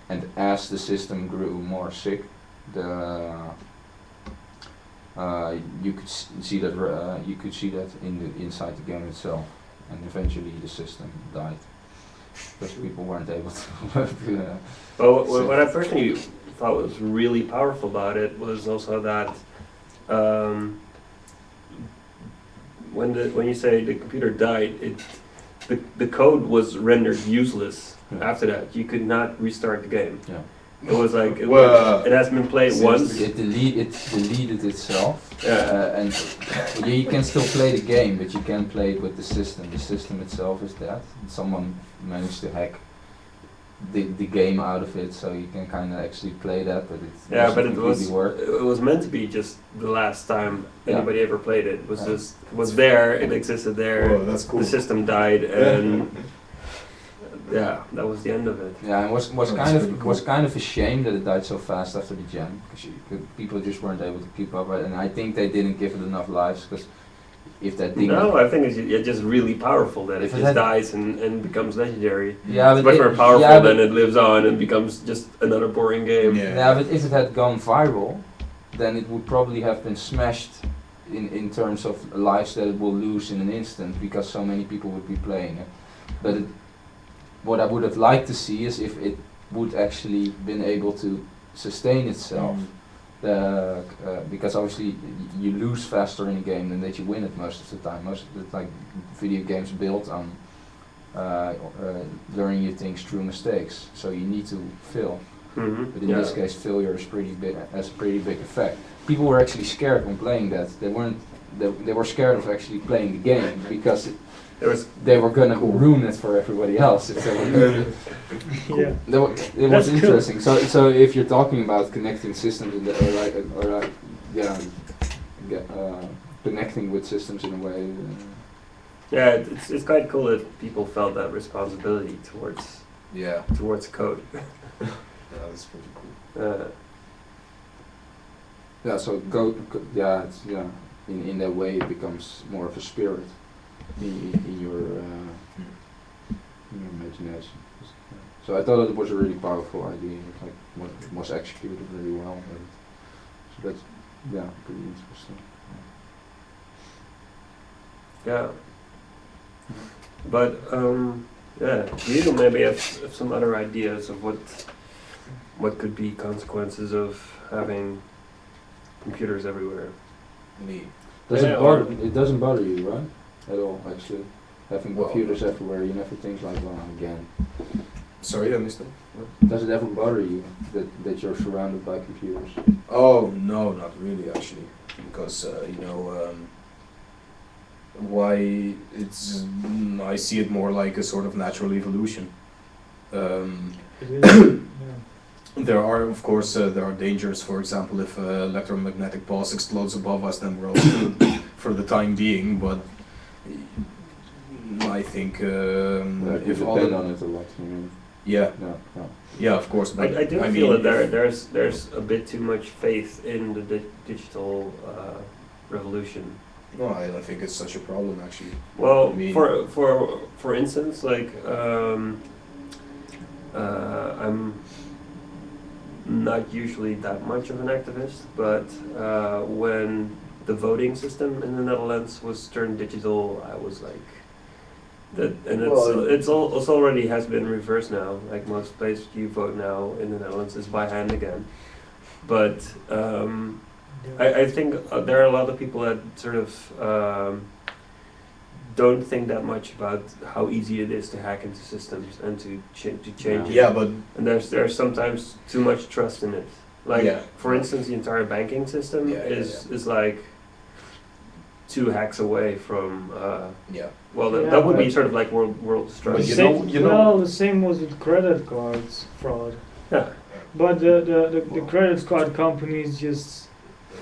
And as the system grew more sick, you could see that inside the game itself, and eventually the system died because people weren't able to. Well, what I personally thought was really powerful about it was also that when you say the computer died, the code was rendered useless. Yeah. After that, you could not restart the game. Yeah. It was like Well, it has been played once. It deleted itself, Yeah. and you can still play the game, but you can't play it with the system. The system itself is dead. Someone managed to hack the game out of it, so you can kind of actually play that, but it Yeah, doesn't but it completely work. was meant to be just the last time Yeah. anybody ever played it. It was Yeah. just was there, it existed there. Oh, that's cool. The system died, and yeah, that was the end of it. Yeah, and was Oh, that's kind pretty of cool. was kind of a shame that it died so fast after the gen, because people just weren't able to keep up, and I think they didn't give it enough lives, because if that thing, No, I think it's just really powerful that it If it just had- dies and becomes legendary. yeah, It's but much it- more powerful yeah, than but- it lives on and becomes just another boring game. Yeah. Yeah, but if it had gone viral, then it would probably have been smashed in terms of lives that it will lose in an instant, because so many people would be playing it. But what I would have liked to see is if it would actually been able to sustain itself. Because obviously you lose faster in a game than that you win it most of the time. Most of the like video games built on learning new things through mistakes, so you need to fail. Mm-hmm. But in this case, failure is has a pretty big effect. People were actually scared when playing that. They were scared of actually playing the game, because It was they were gonna ruin it for everybody else if they were. Yeah. It That's was cool. interesting. So if you're talking about connecting systems in the, connecting with systems in a way. yeah, it's quite cool that people felt that responsibility Yeah. towards code. Yeah, that's pretty cool. Yeah. So in that way it becomes more of a spirit in your imagination. So I thought it was a really powerful idea. It was executed really well. So that's pretty interesting. Yeah. But you maybe have some other ideas of what could be consequences of having computers everywhere. Me. It doesn't bother you, right? At all, actually. Having Well, computers everywhere, you never think like, well, again. Sorry, I missed it. Does it ever bother you that you're surrounded by computers? Oh no, not really actually, because why it's I see it more like a sort of natural evolution. It is. Yeah. There are of course there are dangers. For example, if electromagnetic pulse explodes above us, then we're all screwed for the time being. But I think if all depend the, on it a lot. I mean, yeah, no. of course. But I do I feel mean, that there's a bit too much faith in the digital revolution. No, I don't think it's such a problem actually. Well, I mean- for instance, like I'm not usually that much of an activist, but when the voting system in the Netherlands was turned digital, I was like, that, and it's already has been reversed now. Like most places you vote now in the Netherlands is by hand again, but. I think there are a lot of people that sort of don't think that much about how easy it is to hack into systems and to change it. Yeah, but And there's sometimes too much trust in it. Like Yeah. for instance, the entire banking system is like 2 hacks away from. yeah. Well, Yeah, that would be but- sort of like world But trust. you Same- know- you know- well, the same was with credit cards fraud. Yeah. But the credit card companies just,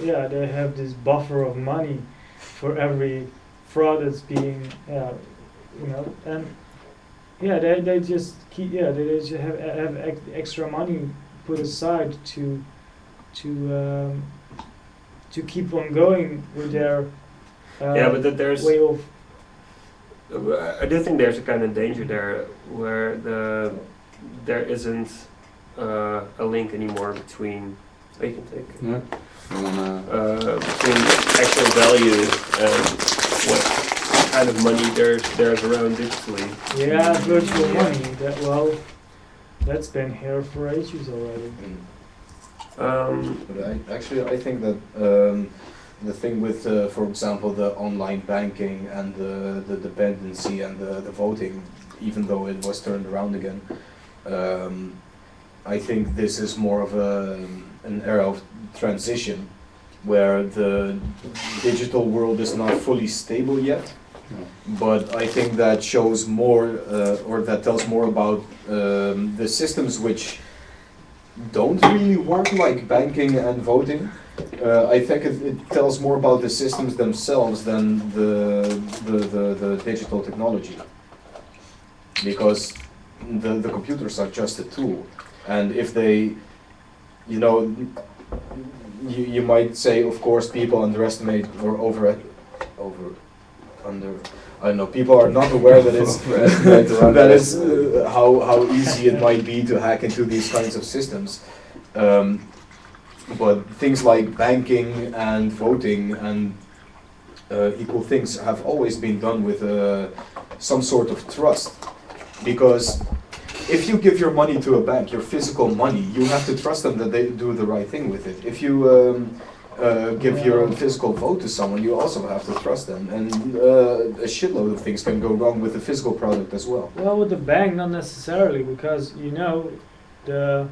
they have this buffer of money for every fraud that's being, and they just keep, they just have extra money put aside to keep on going with their Yeah, but there's. way of. I do think there's a kind of danger there where there isn't a link anymore between. Oh, you can take. Yeah. Between actual value and what kind of money there's around digitally. Yeah, virtual money. That's been here for ages already. But I think that the thing with, for example, the online banking and the dependency and the voting, even though it was turned around again, I think this is more of an era of transition where the digital world is not fully stable yet, But I think that shows more, or that tells more about the systems which don't really work, like banking and voting. I think it tells more about the systems themselves than the digital technology, because the computers are just a tool, and if they, you know, you might say, of course, people underestimate or I don't know, people are not aware that it's that is how easy it might be to hack into these kinds of systems. But things like banking and voting and equal things have always been done with some sort of trust, because if you give your money to a bank, your physical money, you have to trust them that they do the right thing with it. If you give your physical vote to someone, you also have to trust them, and a shitload of things can go wrong with the physical product as well. Well, with the bank, not necessarily, because you know, the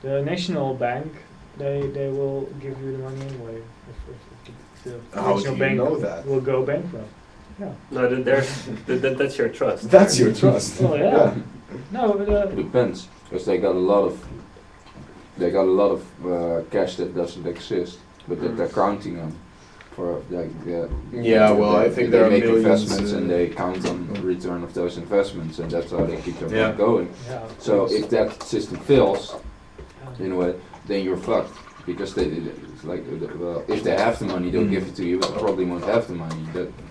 national bank, they will give you the money anyway. If the How do national you bank know that? will go bankrupt. Yeah. No, that's your trust. That's your trust. Well, yeah. No, It depends, because they got a lot of cash that doesn't exist, but that they're counting on for like Yeah, well, I think there they are make millions, investments and they count on the return of those investments, and that's how they keep their Yeah. money going. yeah. So if that system fails, Yeah. in a way, then you're fucked, because it's like well, if they have the money, they'll give it to you, but they probably won't have the money.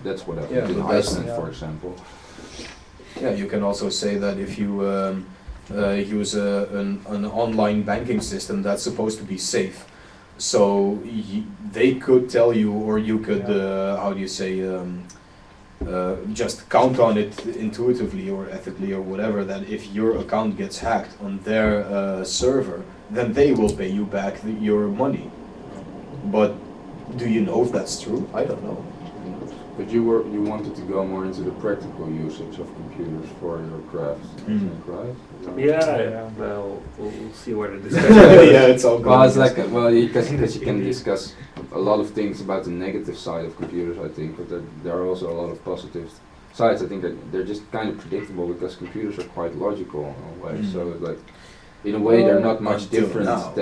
That's what happened Yeah, in but that's- Iceland, Yeah. for example. Yeah, you can also say that if you use an online banking system that's supposed to be safe, so they could tell you, or you could, how do you say, just count on it intuitively or ethically or whatever, that if your account gets hacked on their server, then they will pay you back your money. But do you know if that's true? I don't know. But you wanted to go more into the practical usage of computers for your crafts, I Mm. think, right? Yeah. Well, we'll see where the discussion. Yeah, it's all good. Well, it's like because you can discuss a lot of things about the negative side of computers, I think, but there are also a lot of positive sides. I think that they're just kind of predictable, because computers are quite logical in a way. So like, in a way, they're not much Until different now.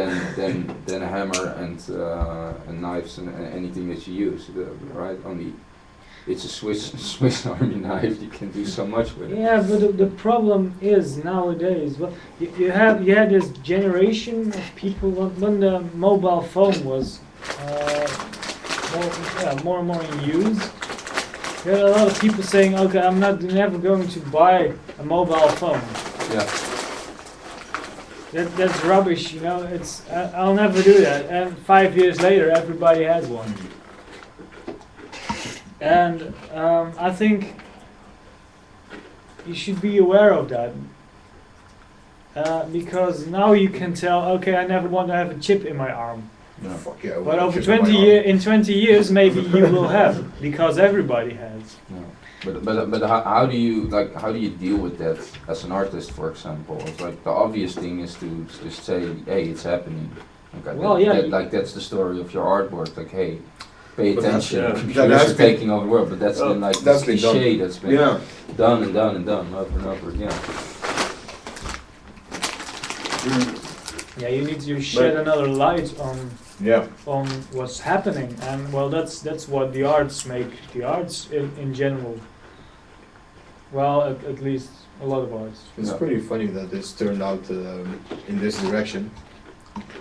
than a hammer and knives and anything that you use, right? Only it's a Swiss Army knife. You can do so much with it. Yeah, but the problem is nowadays, well, you had this generation of people when the mobile phone was more and more in use. You had a lot of people saying, "Okay, I'm never going to buy a mobile phone. Yeah. That's rubbish, you know. I'll never do that." And 5 years later, everybody has one. And I think you should be aware of that, because now you can tell, okay, I never want to have a chip in my arm. No. Fuck yeah. But well, over shit on my 20 arm. in 20 years, maybe you will have, because everybody has. No. But how do you deal with that as an artist, for example? It's like the obvious thing is to just say, hey, it's happening. Okay, Well, yeah. that's the story of your artwork. Like, hey, pay But that's- attention. yeah. That Computers has are been- taking over the world, but that's been like that's this been cliche that's been Yeah. done and done and done over and over again. Yeah, you need to shed another light Yeah. on what's happening, and well, that's what the arts make. The arts in general. Well, at least a lot of arts. It's Yeah. pretty funny that this turned out in this direction,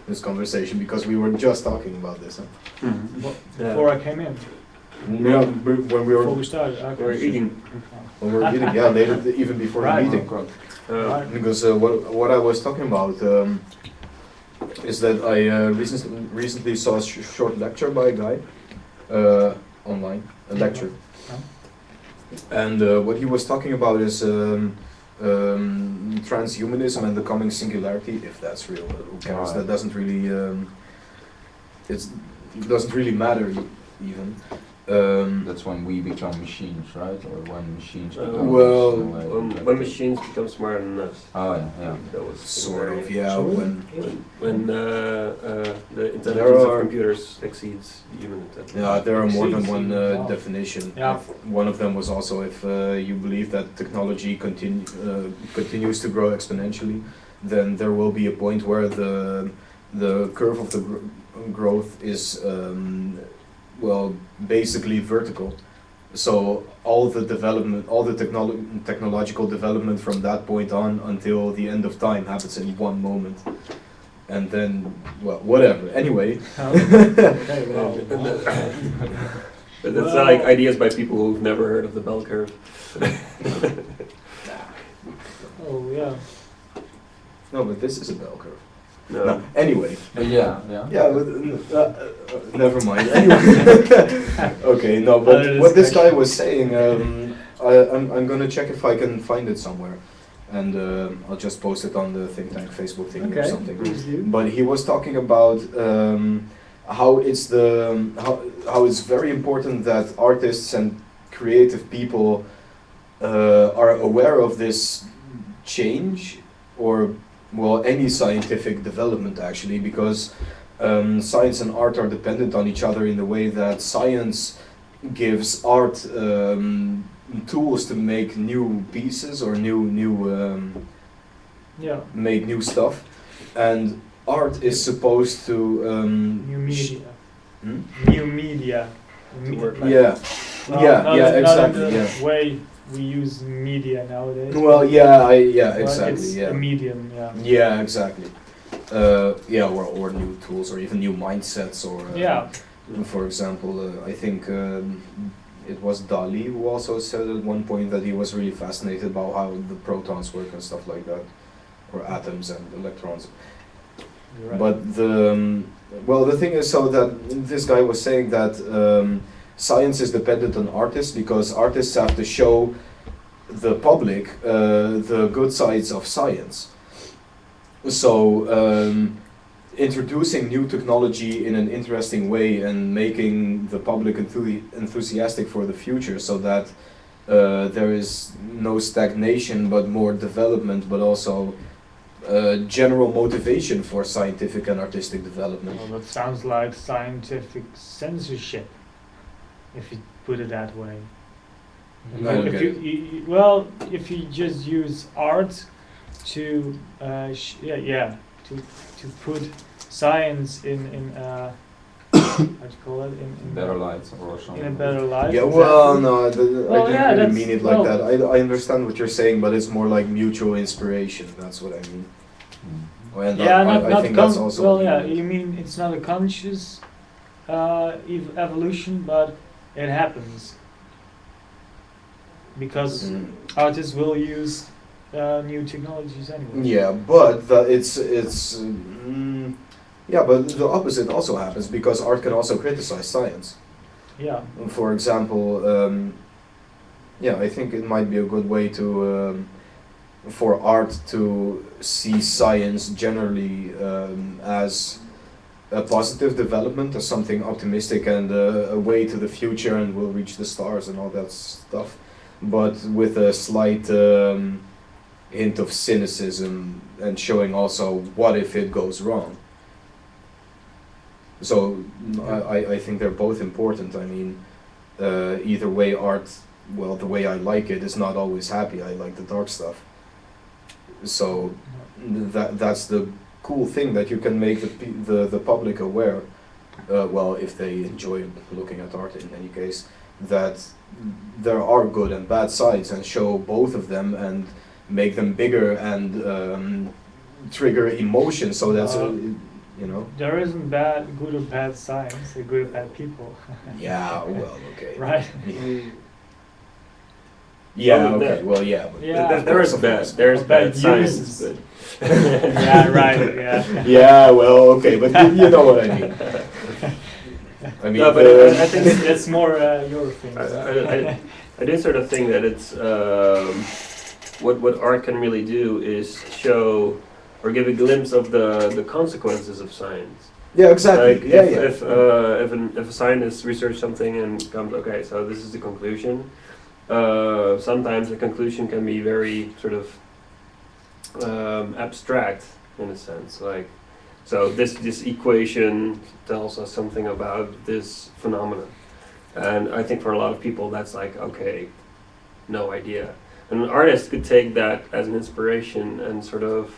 this conversation, because we were just talking about this. Huh? Before I came in, Yeah, when we before were we started. Okay. We're eating. eating, yeah, later, even before Right. the meeting. Right. Because what I was talking about is that I recently saw a short lecture by a guy online, a lecture. And what he was talking about is transhumanism and the coming singularity, if that's real. Who cares? Right. That doesn't really it doesn't really matter even. That's when we become machines, right? Or when machines Uh, become well, in a way when like- machines become smarter than us. Oh yeah. That was sort of, yeah. Sorry? when the There intelligence of are- computers exceeds human intelligence. Yeah, there are more than Exceeds one even, wow. definition. Yeah. One of them was also if you believe that technology continues to grow exponentially, then there will be a point where the curve of the growth is well, basically vertical. So all the development, all the technological development from that point on until the end of time happens in one moment. And then, well, whatever. Anyway, Okay, wow. But that's Well- like ideas by people who've never heard of the bell curve. Oh yeah. no, but this is a bell curve. No. No, anyway. But yeah. Yeah, but, never mind. Anyway, okay, no, but Other what this guy discussion. was saying, I'm gonna check if I can find it somewhere, and I'll just post it on the Think Tank Facebook thing or Okay. something. Please do. But he was talking about how it's how it's very important that artists and creative people are aware of this change, or well, any scientific development actually, because science and art are dependent on each other in the way that science gives art tools to make new pieces or Yeah. make new stuff, and art is supposed to New media. Hmm? New media. To work yeah Well, yeah not, yeah not exactly in the yeah. way we use media nowadays. Well, yeah, But exactly, it's yeah. a medium, yeah. Yeah, exactly. Yeah, or new tools, or even new mindsets, or Yeah. for example, I think it was Dali who also said at one point that he was really fascinated about how the protons work and stuff like that, or atoms and electrons. You're right. But well, the thing is, so that this guy was saying that science is dependent on artists because artists have to show the public the good sides of science. So introducing new technology in an interesting way and making the public enthusiastic for the future, so that there is no stagnation but more development, but also general motivation for scientific and artistic development. Well, that sounds like scientific censorship, if you put it that way. I don't If get you, it. well, if you just use art to to put science in how do you call it in Better light or something. in a better light. Yeah, well, exactly. no, I Well, didn't yeah, really that's- mean it like well- that. I understand what you're saying, but it's more like mutual inspiration. That's what I mean. Mm. And Yeah, I think that's also. well, yeah. You mean it's not a conscious evolution, but it happens because Mm. artists will use new technologies anyway. Yeah, but yeah, but the opposite also happens because art can also criticize science. Yeah. For example, yeah, I think it might be a good way to for art to see science generally as a positive development, as something optimistic and a way to the future, and we'll reach the stars and all that stuff, but with a slight hint of cynicism and showing also what if it goes wrong. So I think they're both important. I mean, either way, art, well, the way I like it is not always happy. I like the dark stuff. So that's the cool thing, that you can make the public aware. Well, if they enjoy looking at art, in any case, that there are good and bad sides, and show both of them and make them bigger and trigger emotion. So that's you know. There isn't good or bad science, or good or bad people. Yeah. Well. Okay. Right. Yeah. Well, Okay. that- Well. Yeah. But Yeah. of There course, is of bad. course. There's Bad bad science, uses. but Yeah. Right. Yeah. Yeah. Well. Okay. But you know what I mean. I mean. No, but I think That's more your thing. I do sort of think that it's what art can really do is show or give a glimpse of the consequences of science. Yeah, exactly. Like yeah, if a scientist researches something and comes, okay, so this is the conclusion. Sometimes the conclusion can be very sort of abstract in a sense. Like, so this equation tells us something about this phenomenon, and I think for a lot of people that's like, okay, no idea. And an artist could take that as an inspiration and sort of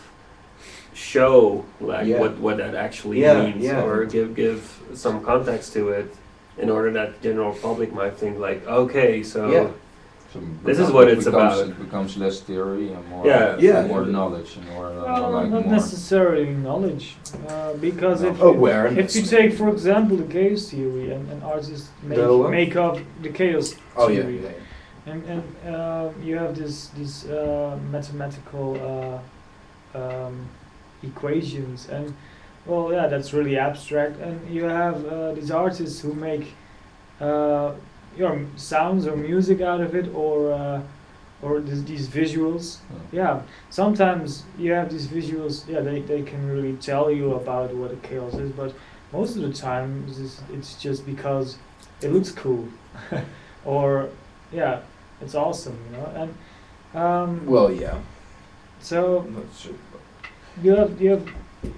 show like Yeah. what that actually Yeah, means, yeah. or give some context to it, in order that the general public might think like, okay, so Yeah. So This is what it's becomes- about. It becomes less theory and more, Yeah. Yeah. more knowledge and more, Well, like not more. necessarily knowledge, because No. if Awareness. you take, for example, the chaos theory, and artists The what? make up the chaos Oh yeah, theory, yeah. and you have these mathematical equations, and well, yeah, that's really abstract. And you have these artists who make sounds or music out of it, or these visuals. Yeah, sometimes you have these visuals. Yeah, they can really tell you about what a chaos is, but most of the time it's just because it looks cool, or yeah, it's awesome, you know. And Well, yeah. so That's true. you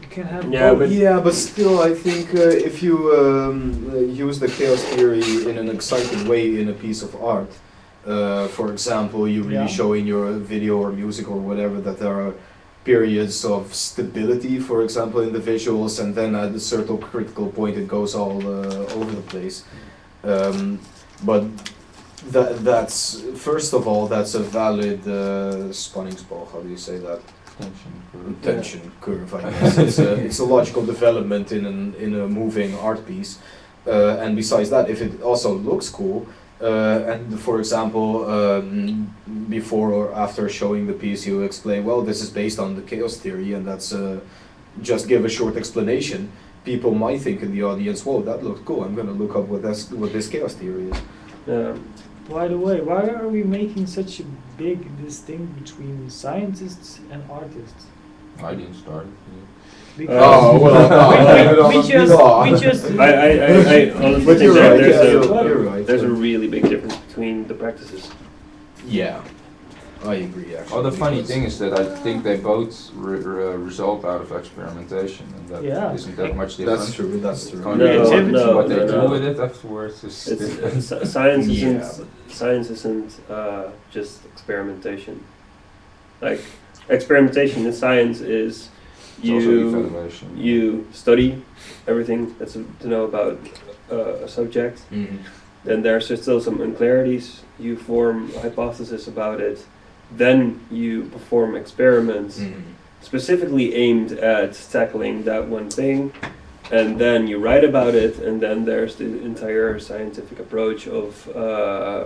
can have Yeah, both. but- Yeah, but still, I think if you use the chaos theory in an exciting way in a piece of art, for example, you really Yeah. show in your video or music or whatever that there are periods of stability, for example, in the visuals, and then at a certain critical point it goes all over the place. But that's, first of all, that's a valid spanningsboog, how do you say that? Tension curve, I guess. It's a logical development in a moving art piece, and besides that, if it also looks cool, and for example, before or after showing the piece, you explain, well, this is based on the chaos theory, and that's just give a short explanation. People might think in the audience, whoa, that looks cool. I'm gonna look up what this chaos theory is. By the way, why are we making such a big distinction between scientists and artists? I didn't start it. Because Oh, well, no, we just I honestly But think you're that right, there's yeah, you're right. there's a really big difference between the practices. Yeah, I agree, actually. Well, the funny because- thing is that I think they both result out of experimentation, and that Yeah. isn't that much different. That's true, that's true. Kind No, of Creativity. what they no, do no. with it afterwards is It's science isn't Yeah. science isn't just experimentation. Like experimentation in science is it's also you evaluation. you study everything that's to know about a subject. Mhm. Then there's still some unclarities. You form a hypothesis about it. Then you perform experiments Mhm. specifically aimed at tackling that one thing, and then you write about it, and then there's the entire scientific approach of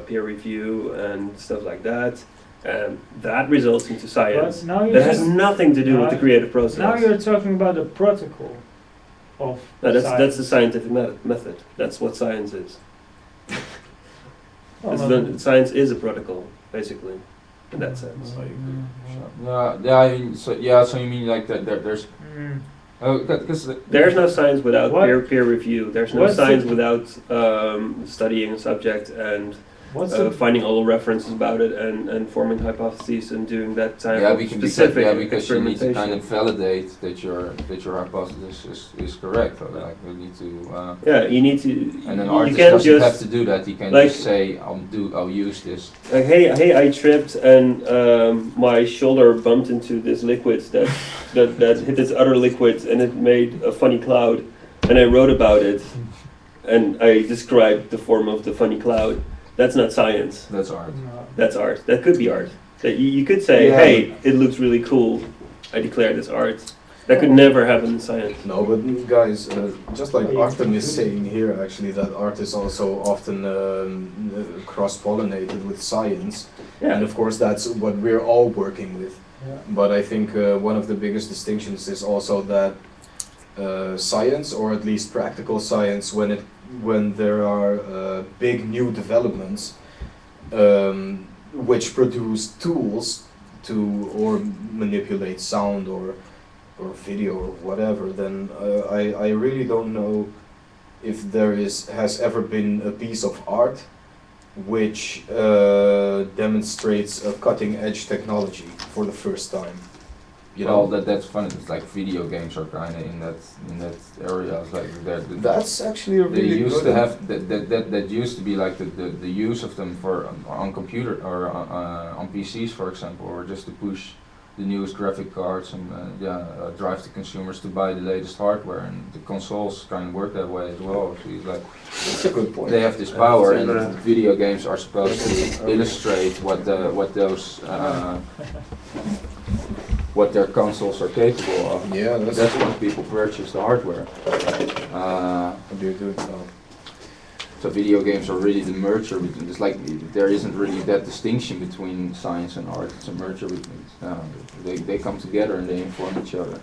peer review and stuff like that, and that results into science. But now you're That has just, nothing to do with the creative process. now you're talking about the protocol of No, that's science. the scientific method. That's what science is. Well, Science is a protocol, basically, in that sense. Yeah, I mean, so you mean like that there's Mm. because There's no science without What- peer review. There's no what's science the- without studying a subject and What's the finding all the references about it and forming hypotheses and doing that type of because specific you need to experimentation. kind of validate that your hypothesis is correct. Or like you need to Yeah, you need to. and an you artist can't doesn't have just to do that. He can like- just say I'll use this. like, hey, I tripped and my shoulder bumped into this liquid that hit this other liquid and it made a funny cloud, and I wrote about it, and I described the form of the funny cloud. That's not science. That's art. No. That's art. That could be art. That you could say, Yeah. hey, it looks really cool. I declare this art. That could never happen in science. No, but guys, just like Yeah. Artem is saying here, actually, that art is also often cross-pollinated with science, and Yeah. of course that's what we're all working with. Yeah. But I think one of the biggest distinctions is also that science, or at least practical science, when there are big new developments which produce tools to or manipulate sound or or video or whatever, then I really don't know if there has ever been a piece of art which demonstrates a cutting edge technology for the first time. You Well, know, that's funny. It's like video games are kind of in that area. It's like that's actually a they really used good to have that used to be like the use of them for on computer or on PCs, for example, or just to push the newest graphic cards and drive the consumers to buy the latest hardware, and the consoles kind of work that way as well. So it's like That's a good point. they have this power, and Yeah. video games are supposed to illustrate what those what their consoles are capable of. Yeah, That's why people purchase the hardware. what you're doing now. So video games are really the merger between. It's like there isn't really that distinction between science and art. It's a merger between. They come together and they inform each other.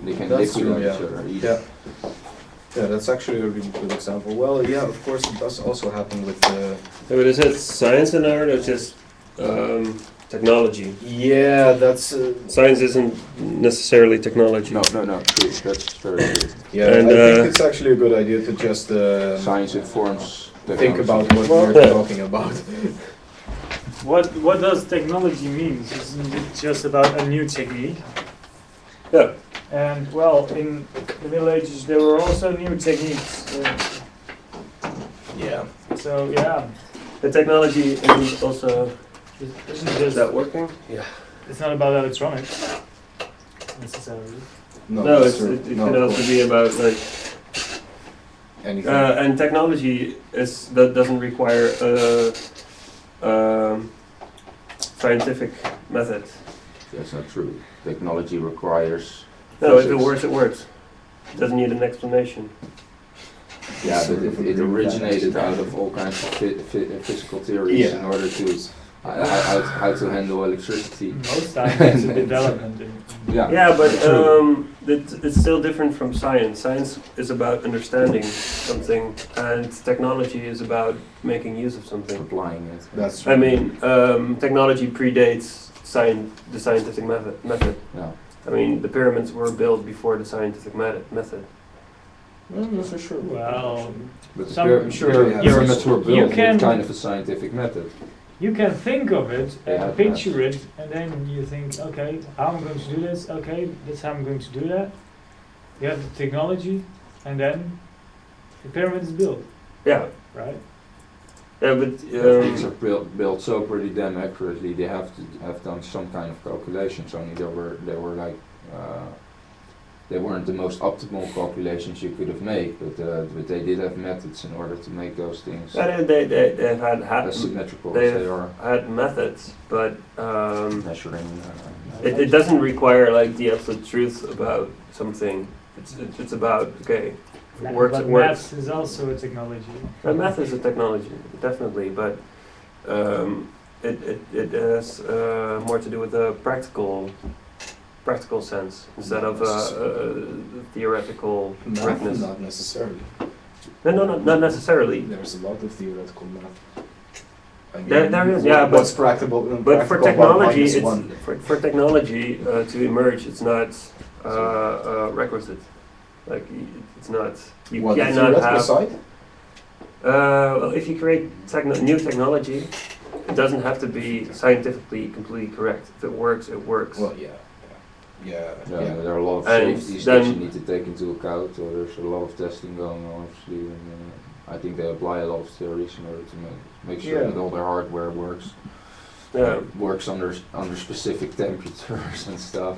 They can That's live true, without each yeah. other. Yeah. Yeah, that's actually a really good example. Well, yeah, of course, it does also happen with But is it science and art or just technology? yeah, that's Science isn't necessarily technology. No, true. That's very true. yeah. And, I think it's actually a good idea to just Science informs. think technology. about what Well, we're talking about. What does technology mean? Isn't it just about a new technique? Yeah. And well, in the Middle Ages there were also new techniques. Yeah. So yeah, The technology isn't also. isn't Is just that working? it's not about electronics necessarily. No, that's it true. can of also course. be about like. Anything. And technology that doesn't require a scientific method. That's not true. Technology requires. No, if it physics. works, it works. It doesn't need an explanation. Yeah, but it originated out of all kinds of physical theories Yeah. in order to how to handle electricity. Most times it's a development in Yeah. Yeah, but true. it's still different from science. Science is about understanding something, and technology is about making use of something. Applying it. That's true. I mean, technology predates the scientific method. Yeah. I mean, the pyramids were built before the scientific method. No, for sure. well, But the Some- Sure, yeah. pyramids were You built can- with kind of a scientific method. you can think of it Yeah, and picture it, and then you think, okay, how I'm going to do this. Okay, that's how I'm going to do that. You have the technology, and then the pyramid is built, Yeah, right? yeah, but Things are built so pretty damn accurately. They have to have done some kind of calculations. Only they were like they weren't the most optimal calculations you could have made, but they did have methods in order to make those things they've had as symmetrical as they've they are. had methods, but Measuring. it doesn't require like the absolute truth about something. It's about okay, if it works, but it works. maths is also a technology. Math is a technology, definitely, but it has more to do with the practical sense instead of theoretical Math, correctness. not necessarily. No, not necessarily. There's a lot of theoretical math. I mean, There is, yeah, what's practical? But for practical about technology, minus it's one? for technology to emerge. It's not requisite. Like it's not. You What, the cannot theoretical have. side? Well, if you create new technology, it doesn't have to be scientifically completely correct. If it works, it works. Well, yeah. Yeah, there are a lot of And safeties then- that you need to take into account. So there's a lot of testing going on, obviously, and I think they apply a lot of theories in order to make sure Yeah. that all their hardware works. Yeah. Works under specific temperatures and stuff,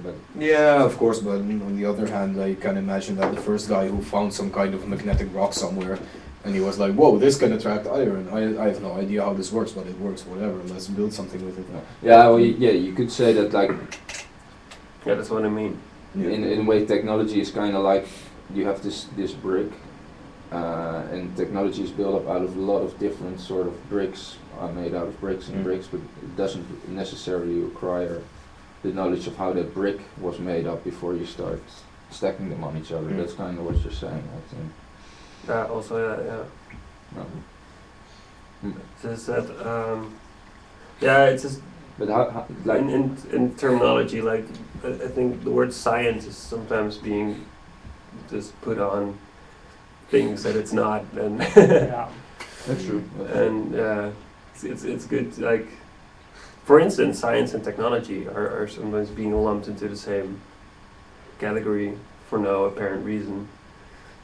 but Yeah, of course, but on the other hand, I can imagine that the first guy who found some kind of magnetic rock somewhere, and he was like, whoa, this can attract iron. I have no idea how this works, but it works, whatever, let's build something with it. yeah, well, you could say that like Yeah, that's what I mean. in a way technology is kind of like you have this brick, and technology is built up out of a lot of different sort of bricks, made out of bricks and bricks, but it doesn't necessarily require the knowledge of how that brick was made up before you start stacking them on each other. That's kind of what you're saying, I think. Also, yeah. No. It's just that, yeah, it's just But how like in terminology, like I think the word science is sometimes being just put on things that it's not, and Yeah. that's true. and it's good to, like, for instance, science and technology are sometimes being lumped into the same category for no apparent reason.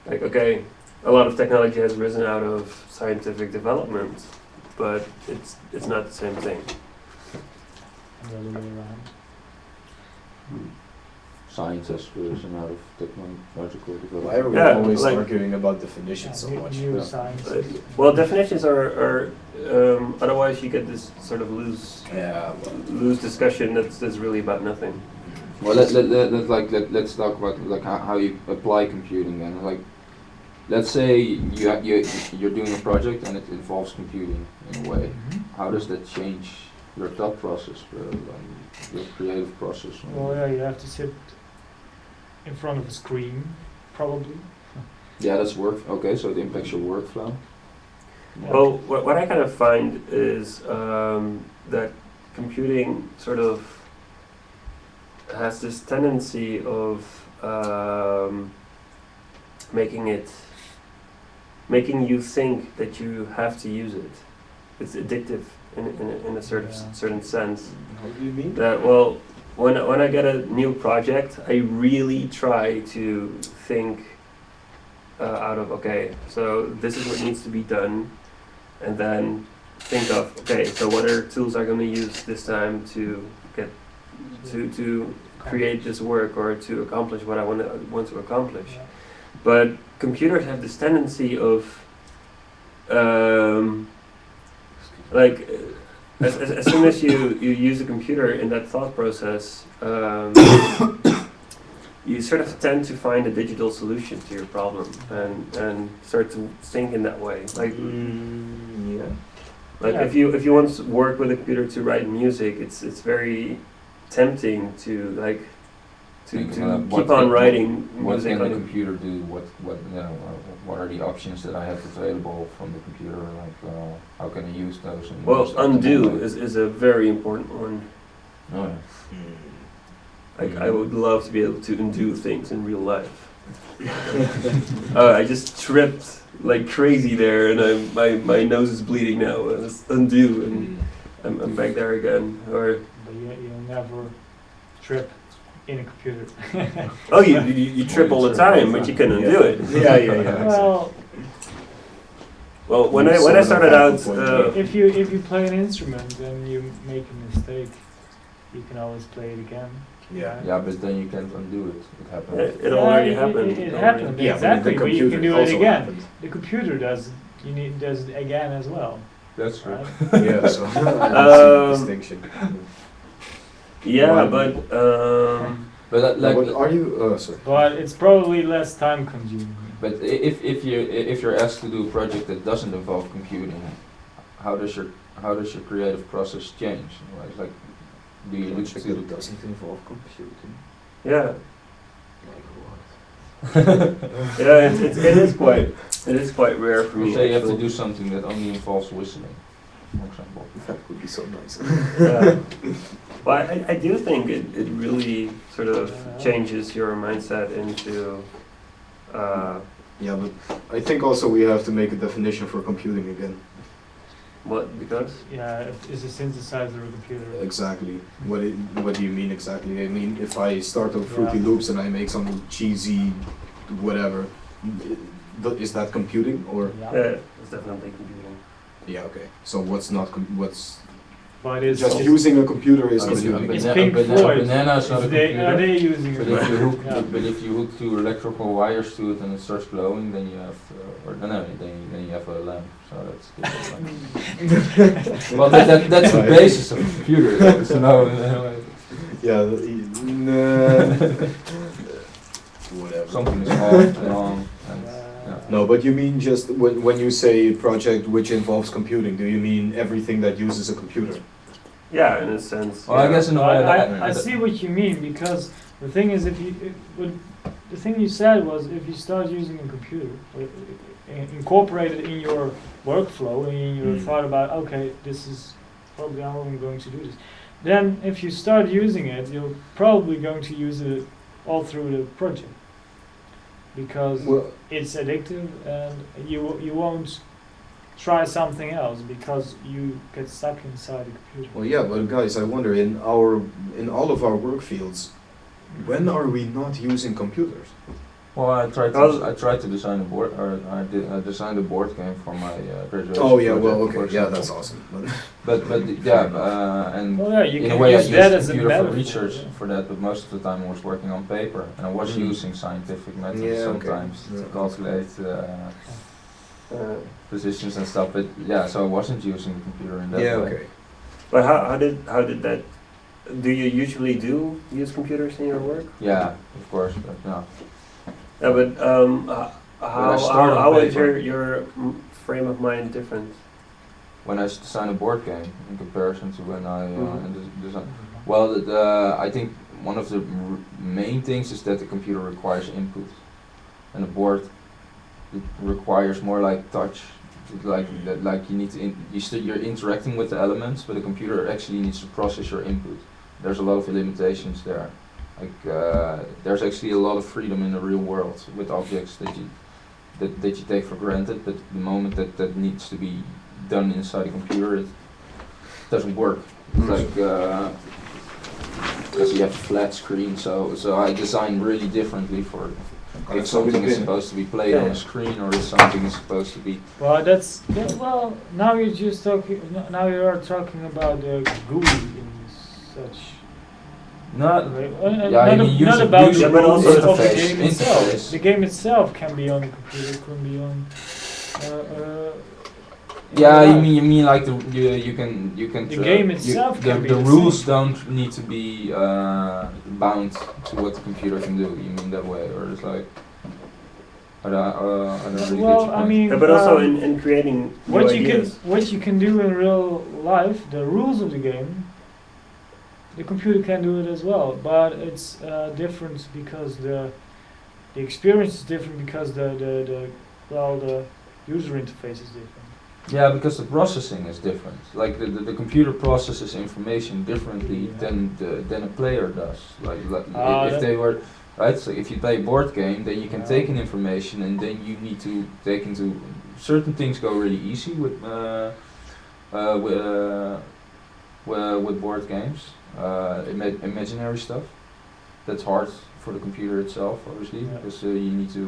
Like, okay, a lot of technology has risen out of scientific development, but it's not the same thing. The other way around. Science has risen out of technological Why are development. we Yeah, always like- arguing about definitions so much? New Yeah. science. Well, definitions are otherwise you get this sort of Yeah, loose discussion that's really about nothing. Well, let's talk about like how you apply computing then. Like, let's say you're doing a project and it involves computing in a way. How does that change your thought process, your creative process? Well, yeah, you have to sit in front of a screen, probably. Yeah, that's work. Okay, so it impacts your workflow. Yeah. Well, what I kind of find is that computing sort of has this tendency of making you think that you have to use it. It's addictive in a certain sense. How do you mean? That, well, when I get a new project, I really try to think out of, okay, so this is what needs to be done, and then think of, okay, so what other tools are going to use this time to get to create this work or to accomplish what I want to accomplish. Yeah. But computers have this tendency of like as soon as you use a computer in that thought process, you sort of tend to find a digital solution to your problem and start to think in that way. Like Yeah. like Yeah. if you want to work with a computer to write music, it's very tempting to like to keep on writing What music can on the a computer do? What are the options that I have available from the computer? Like, how can I use those? In the well, most optimal undo way? is a very important one. Oh, yeah. Like I would love to be able to undo things in real life. I just tripped like crazy there, and my nose is bleeding now. Let's undo, and I'm back there again. Or But you'll never trip in a computer. oh, you trip all the time, but you can undo it. Yeah. Well, Well, when You I sort of started have out, a point. if you play an instrument and you make a mistake, you can always play it again. Yeah. Yeah, but then you can't undo it. It happened. it already Yeah, happened. It already. happened, Yeah, exactly, but you can do it also again. happened. The computer does it again as well, That's true. right? Yeah, so I don't see the distinction. Yeah, Why- but But Like, what are you? Sorry. But it's probably less time consuming. But if you're asked to do a project that doesn't involve computing, how does your creative process change? Like, do you look Project to that doesn't involve computing. yeah, Like what? yeah, it is quite rare for me. say you have to actually. do something that only involves whistling, for example? That would be so nice. Yeah. Well, I do think it really sort of changes your mindset into Yeah, but I think also we have to make a definition for computing again. what, because Yeah, it's a synthesizer of a computer. Exactly. What do you mean exactly? I mean, if I start on Fruity Yeah. Loops and I make some cheesy whatever, is that computing or? it's definitely computing. Yeah. Okay. So what's not? What's But it's just using a computer is It's computing? It's Pink Floyd. Banana is not a computer. Are they using it? But if you hook two electrical wires to it and it starts glowing, then you have, then you have a lamp. So that's different. Well, that's the Right. basis of a computer. So no, Yeah. Whatever. something is off and on. And, yeah. No, but you mean just when you say project which involves computing, do you mean everything that uses a computer? Yeah, in a sense. Well, I guess in a way. I see what you mean, because the thing is, the thing you said was if you start using a computer, incorporate it in your workflow, in your thought about, okay, this is probably how I'm going to do this, then if you start using it, you're probably going to use it all through the project because Well, it's addictive, and you won't try something else because you get stuck inside the computer. well, yeah, but guys, I wonder in all of our work fields, when are we not using computers? Well, I tried to design a board, or I designed a board game for my graduation. Oh yeah, project, well, for okay, yeah, example. that's awesome. But yeah, and Well, yeah, you in a can way I use used that as a computer for metaphor. research Yeah. for that, but most of the time I was working on paper, and I was Mhm. using scientific methods Yeah, okay. sometimes to Yeah. calculate positions and stuff. But yeah, so I wasn't using the computer in that Yeah, way. okay. But how did that? Do you usually do use computers in your work? Yeah, of course, but no. Yeah, but I started how on is paper. your frame of mind different? When I design a board game in comparison to when I Mhm. design. Well, I think one of the main things is that the computer requires input, and a board it requires more like touch, like you need to you're interacting with the elements, but the computer actually needs to process your input. There's a lot of limitations there. Like there's actually a lot of freedom in the real world with objects that you take for granted, but the moment that needs to be done inside a computer, it doesn't work. It's like because you have a flat screen, so I design really differently for if something is supposed to be played on a screen or if something is supposed to be. Well, well. Now you're just talking. Now you are talking about the GUI and such. Not. Not, I mean, not user- about user the rules interface, of the game itself. interface. The game itself can be on the computer, can be on. In Yeah, real you life. mean like you can. The game itself the can be the the rules same. don't need to be bound to what the computer can do. You mean that way, or it's like. I don't really get your Well, point. I mean, Yeah, but also in creating new ideas. what you can do in real life, the rules of the game, the computer can do it as well. But it's different because the experience is different because the user interface is different. Yeah, because the processing is different. Like the computer processes information differently than a player does. Like if they were right. So if you play a board game, then you can take in information, and then you need to take into certain things go really easy with board games. Imaginary stuff. That's hard for the computer itself, obviously, Yeah. because you need to.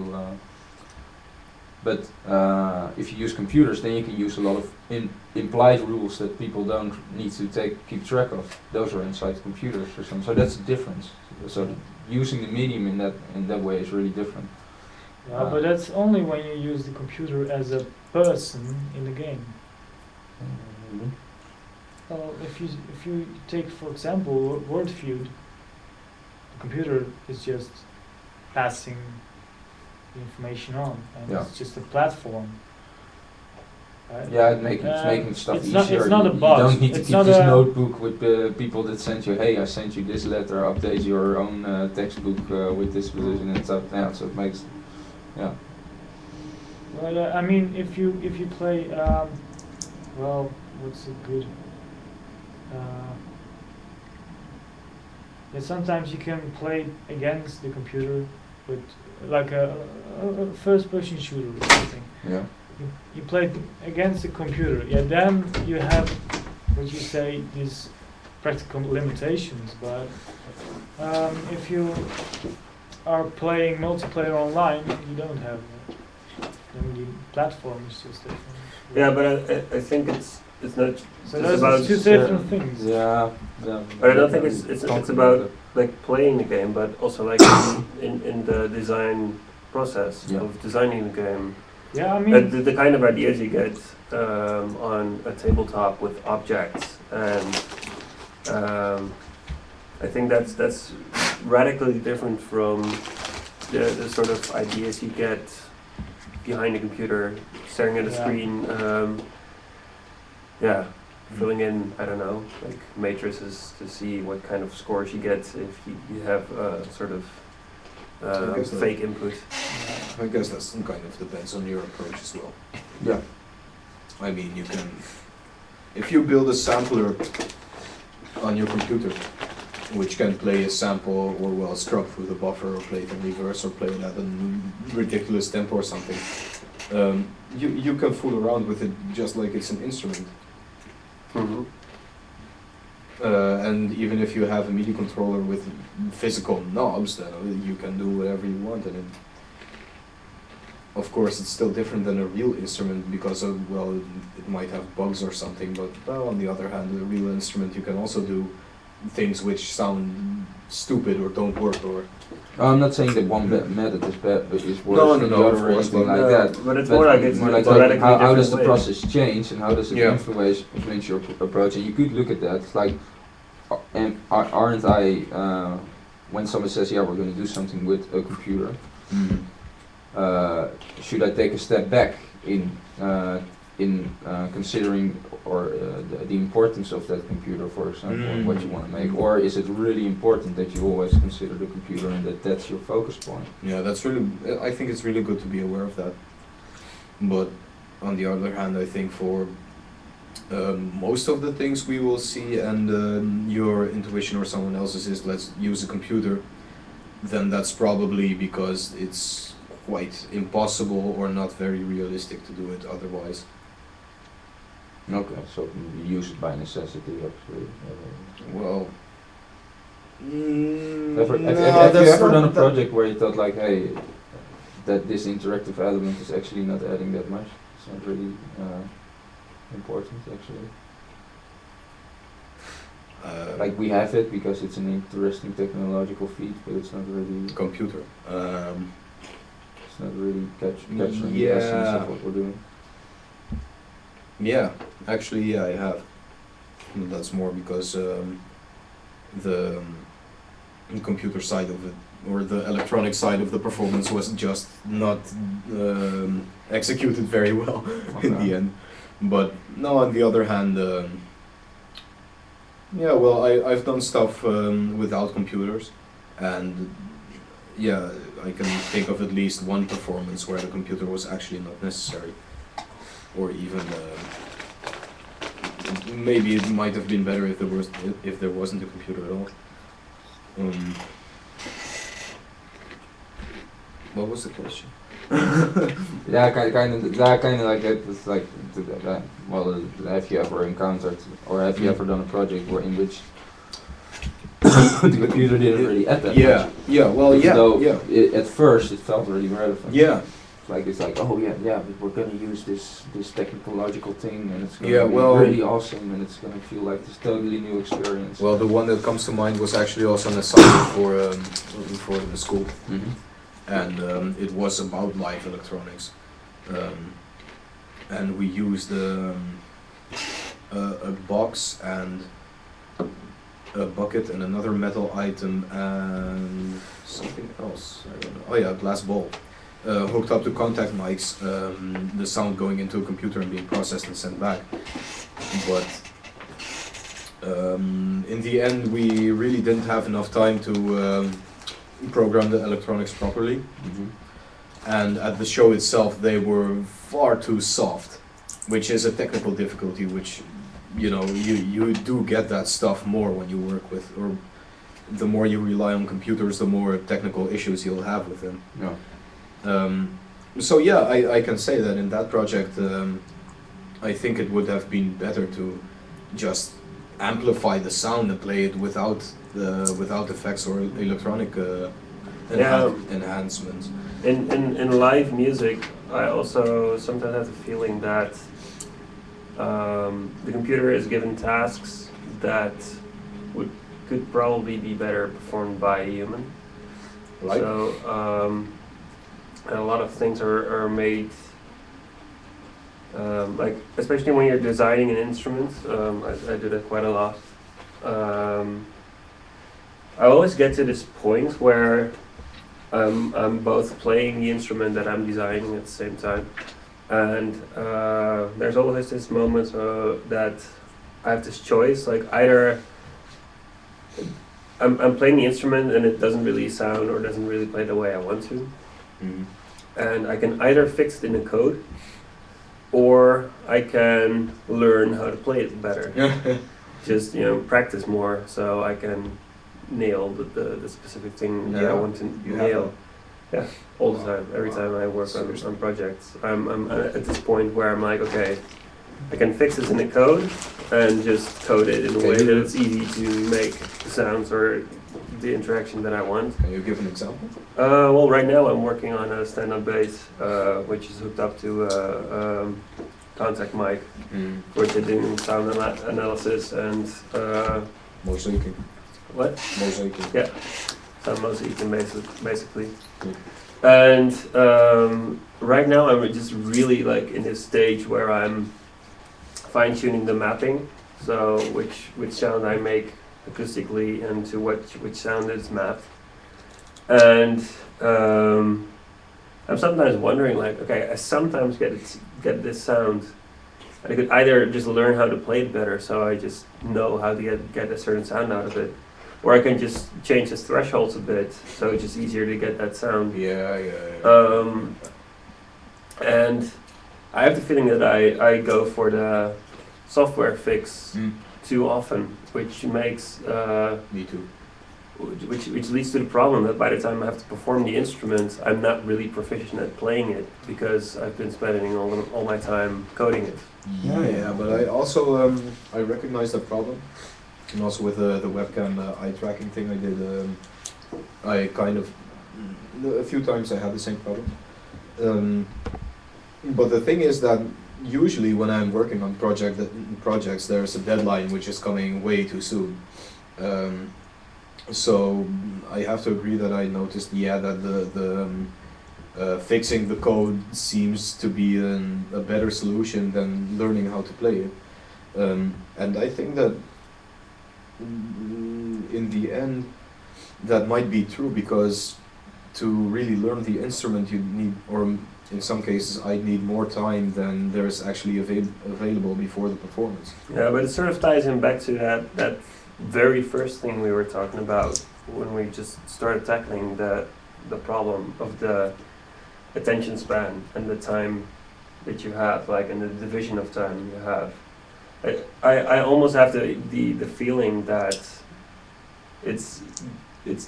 But if you use computers, then you can use a lot of implied rules that people don't need to keep track of. Those are inside computers or something. So that's the difference. So using the medium in that way is really different. Yeah, but that's only when you use the computer as a person in the game. Well, if you take for example WordFeud, the computer is just passing the information on, and Yeah. it's just a platform. Right? Yeah, it's making stuff it's easier. not- it's not a You bug. don't need to It's keep not this a- notebook with people that send you, hey, I sent you this letter, update your own textbook with this position and stuff. Yeah, so it makes, yeah. Well, I mean, if you play, well, what's a good? Yeah, sometimes you can play against the computer with like a first-person shooter or something. Yeah. You play against the computer. Yeah, then you have what you say these practical limitations. But if you are playing multiplayer online, you don't have that. Then the platform is just different. Yeah, but I think it's not So it's those about are two different things. Yeah. But I don't think it's about like playing the game, but also like in the design process Yeah. of designing the game. Yeah, I mean, The kind of ideas you get on a tabletop with objects, and I think that's radically different from the sort of ideas you get behind a computer, staring at a Yeah. screen. Filling in, I don't know, like matrices to see what kind of scores you get if you have sort of I guess that- fake input. I guess that some kind of depends on your approach as well. Yeah. I mean, you can, if you build a sampler on your computer, which can play a sample or well struck through the buffer or play it in reverse or play it at a ridiculous tempo or something. You can fool around with it just like it's an instrument. Mm-hmm. And even if you have a MIDI controller with physical knobs, then you can do whatever you want. And of course, it's still different than a real instrument because of, well, it might have bugs or something. But well, on the other hand, a real instrument you can also do things which sound stupid or don't work or. I'm not saying that one method is bad, but it's worse No, than no, the of other or course, anything but- like that. But it's But more like it's more like radically how does the different ways. process change and how does it Yeah. influence your approach? And you could look at that. It's like, and aren't I? When someone says, "Yeah, we're going to do something with a computer," should I take a step back in considering or the importance of that computer, for example, and what you want to make, or is it really important that you always consider the computer and that's your focus point? Yeah, that's really. I think it's really good to be aware of that. But on the other hand, I think for most of the things we will see, and your intuition or someone else's is let's use a computer, then that's probably because it's quite impossible or not very realistic to do it otherwise. Okay, so you use it by necessity, actually. Well. Have you ever done a project where you thought like, hey, that this interactive element is actually not adding that much? It's not really important, actually. Like we have it because it's an interesting technological feat, but it's not really. Computer. It's not really capturing the essence of what we're doing. Yeah, actually, yeah, I have. That's more because the computer side of it, or the electronic side of the performance, was just not executed very well in the end. But no, on the other hand, yeah, well, I've done stuff without computers, and yeah, I can think of at least one performance where the computer was actually not necessary. Or even maybe it might have been better if there wasn't a computer at all. What was the question? Yeah, kind of like that. It's like, well, have you ever encountered or have you ever done a project in which the computer didn't really add that much? Yeah, well, Even though yeah. at first it felt really relevant. Yeah. It's like, oh yeah, but we're gonna use this technological thing, and it's gonna Yeah, be well- really awesome, and it's gonna feel like this totally new experience. Well, the one that comes to mind was actually also an assignment for the school, and it was about live electronics, and we used a box and a bucket and another metal item and something else. I don't know. Oh yeah, a glass bowl. Hooked up to contact mics, the sound going into a computer and being processed and sent back. But in the end, we really didn't have enough time to program the electronics properly. And at the show itself, they were far too soft, which is a technical difficulty, which, you know, you do get that stuff more when you work with, or the more you rely on computers, the more technical issues you'll have with them. Yeah. So yeah, I can say that in that project, I think it would have been better to just amplify the sound and play it without effects or electronic enhancements. In live music, I also sometimes have the feeling that the computer is given tasks that could probably be better performed by a human. Like? So. And a lot of things are made, like especially when you're designing an instrument. I do that quite a lot. I always get to this point where I'm both playing the instrument that I'm designing at the same time, and there's always this moment that I have this choice, like either I'm playing the instrument and it doesn't really sound or doesn't really play the way I want to. And I can either fix it in the code, or I can learn how to play it better. just practice more so I can nail the specific thing that I want to You have nail. Yeah, all the Wow. time. Every Wow. time I work Seriously. on projects, I'm at this point where I'm like, okay, I can fix this in the code and just code it in a Can way you- that it's easy to make the sounds or the interaction that I want. Can you give an example? Well, right now I'm working on a stand-up bass, which is hooked up to contact mic, which they're doing sound analysis and Mozaicing. what? Mozaicing. Yeah, sound mosaic basically. Cool. And right now I'm just really like in this stage where I'm fine-tuning the mapping, so which sound I make acoustically and to which sound is mapped. And I'm sometimes wondering, like, okay, I sometimes get this sound. I could either just learn how to play it better, so I just know how to get a certain sound out of it, or I can just change the thresholds a bit, so it's just easier to get that sound. Yeah. And I have the feeling that I go for the software fix too often, which makes Me too. which leads to the problem that by the time I have to perform the instrument, I'm not really proficient at playing it because I've been spending all my time coding it. Yeah, but I also I recognize that problem, and also with the webcam eye tracking thing I did, I kind of a few times I had the same problem. But the thing is that usually when I'm working on projects, there's a deadline which is coming way too soon. So I have to agree that I noticed, that the fixing the code seems to be a better solution than learning how to play it. And I think that in the end that might be true, because to really learn the instrument you need, or in some cases I need more time than there's actually available before the performance. Yeah, but it sort of ties in back to that very first thing we were talking about when we just started tackling the problem of the attention span and the time that you have, like, and the division of time you have. I almost have the feeling that it's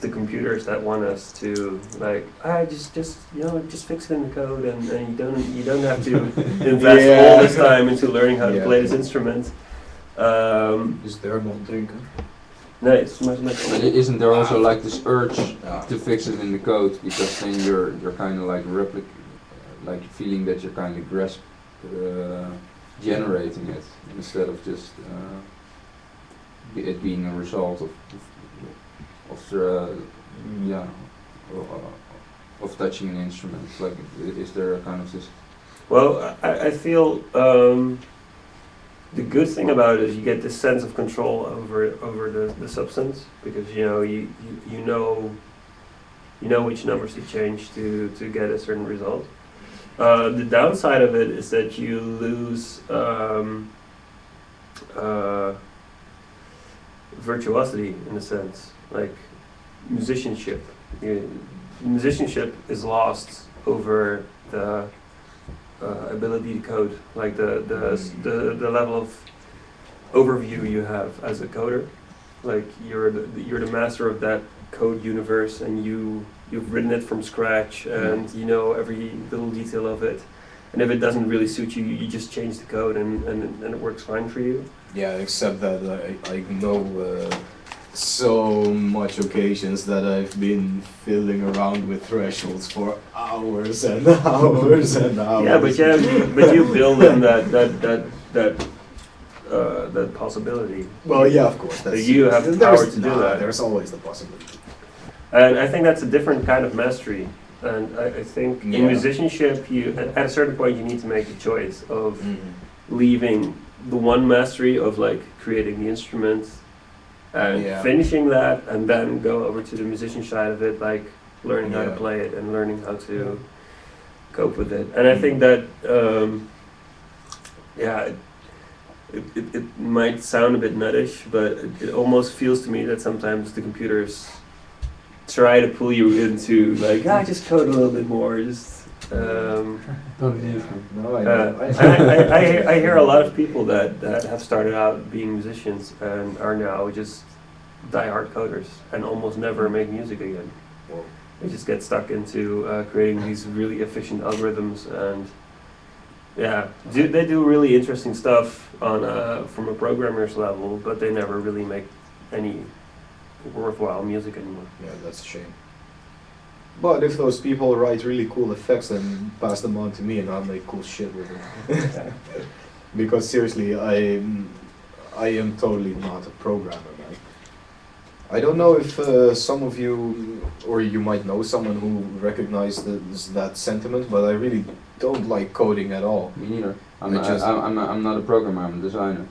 the computers that want us to, like, just fix it in the code, and you don't have to invest all this time into learning how to play this instrument. Is there not drinken? No, it's much But isn't there also like this urge to fix it in the code, because then you're kind of like like feeling that you're kind of generating it instead of just it being a result of touching an instrument. Like, is there a kind of this? Well, I feel the good thing about it is you get this sense of control over the substance, because you know which numbers to change to get a certain result. The downside of it is that you lose virtuosity, in a sense, like musicianship. Musicianship is lost over the ability to code, like the level of overview you have as a coder. Like you're the master of that code universe, and you've written it from scratch, and you know every little detail of it. And if it doesn't really suit you, you just change the code, and it works fine for you. Yeah, except that I know so much occasions that I've been fiddling around with thresholds for hours and hours and hours. Yeah, but you build in that possibility. Well, yeah, of course. That's, You have the there's- power to do that. There's always the possibility. And I think that's a different kind of mastery. And I think in Yeah. musicianship, at a certain point, you need to make a choice of leaving the one mastery of like creating the instrument and finishing that, and then go over to the musician side of it, like learning how to play it and learning how to cope with it. And I think that, it might sound a bit nuttish, but it almost feels to me that sometimes the computers try to pull you into like, just code a little bit more, just. Don't need me. No, I Uh, know. I hear a lot of people that have started out being musicians and are now just die-hard coders and almost never make music again. Whoa. They just get stuck into creating these really efficient algorithms and they do really interesting stuff on from a programmer's level, but they never really make any worthwhile music anymore. Yeah, that's a shame. But if those people write really cool effects, then pass them on to me and I'll make cool shit with them. Because seriously, I am totally not a programmer, man. I don't know if some of you, or you might know someone who recognizes that sentiment, but I really don't like coding at all. Me neither. I'm not a programmer, I'm a designer.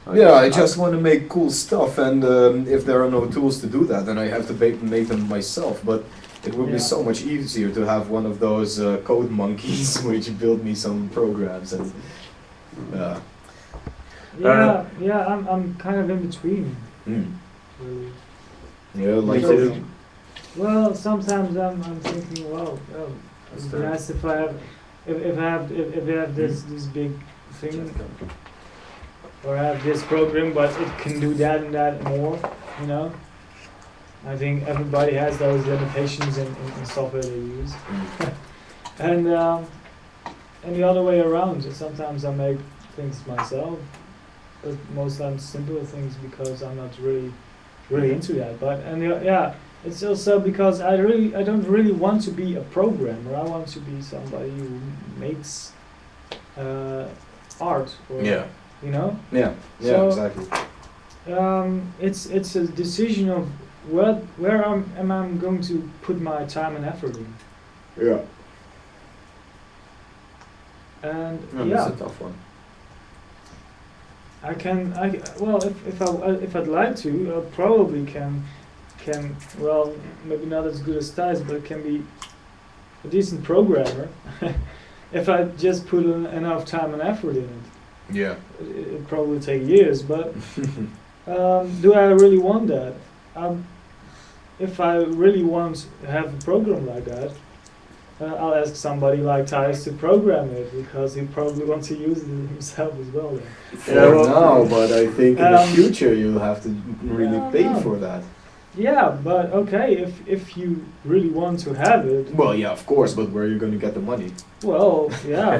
So Yeah, I just want to make cool stuff, and if there are no tools to do that, then I have to make them myself. But it would be so much easier to have one of those code monkeys which build me some programs and I'm kind of in between. Mm. Really. Yeah, like Me too. Well, sometimes I'm thinking, well, That's it'd the- be nice if I have this big thing, or I have this program, but it can do that and that more, you know. I think everybody has those limitations in software they use, and the other way around. Sometimes I make things myself, but most times simpler things because I'm not really into that. But it's also because I don't really want to be a programmer. I want to be somebody who makes art, or you know. Yeah, So- exactly. It's a decision of where am I going to put my time and effort in, Yeah, and that's a tough one. if I'd like to, I probably can well, maybe not as good as Thijs, but can be a decent programmer if I just put in enough time and effort in it. Yeah. It'd probably take years, but do I really want that? If I really want to have a program like that, I'll ask somebody like Thijs to program it, because he probably wants to use it himself as well. Then. For now, but I think in the future you'll have to really no, pay no. for that. Yeah, but okay, if you really want to have it, Well, yeah, of course, but where are you going to get the money? well, yeah.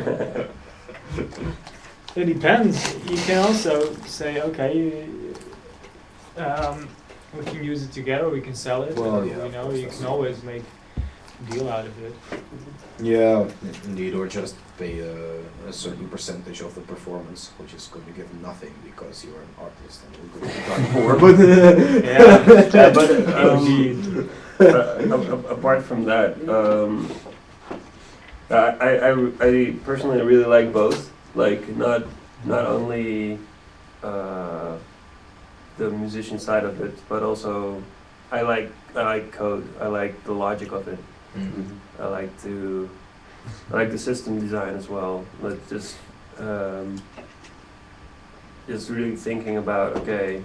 It depends. You can also say, okay, we can use it together, we can sell it, Well, and, yeah, you know, of course, you that's can always make a deal out of it. Yeah, indeed, or just pay a certain percentage of the performance, which is going to give nothing because you're an artist and you're going to die more. But apart from that, I personally really like both. Like not only the musician side of it, but also I like code. I like the logic of it. I like the system design as well. Like just really thinking about, okay,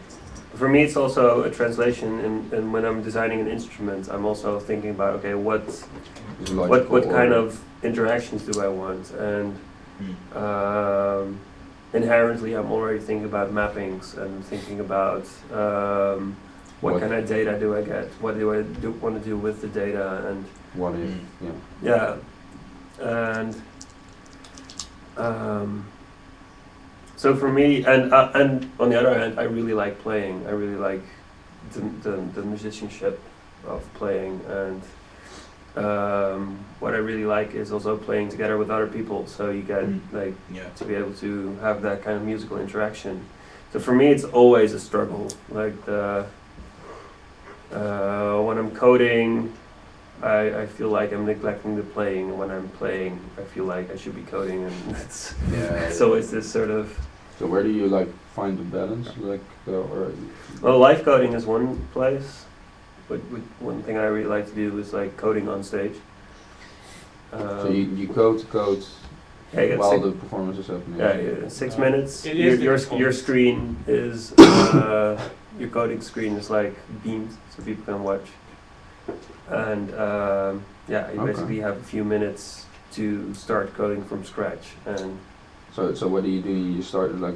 for me it's also a translation, and when I'm designing an instrument, I'm also thinking about, okay, what kind of interactions do I want, and inherently I'm already thinking about mappings and thinking about what kind of data do I get, what do I want to do with the data, and What if? and so for me, and on the other hand, I really like playing. I really like the musicianship of playing, and what I really like is also playing together with other people. So you get to be able to have that kind of musical interaction. So for me, it's always a struggle. Like when I'm coding, I feel like I'm neglecting the playing. When I'm playing, I feel like I should be coding, and it's always this sort of. So where do you like find the balance? Like, or Well, live coding is one place, but one thing I really like to do is like coding on stage. so you code while the performance is happening. Yeah, 6 minutes. It is the Your performance. screen is your coding screen is like beamed, so people can watch. and yeah, you Okay. basically have a few minutes to start coding from scratch. And So what do? You start like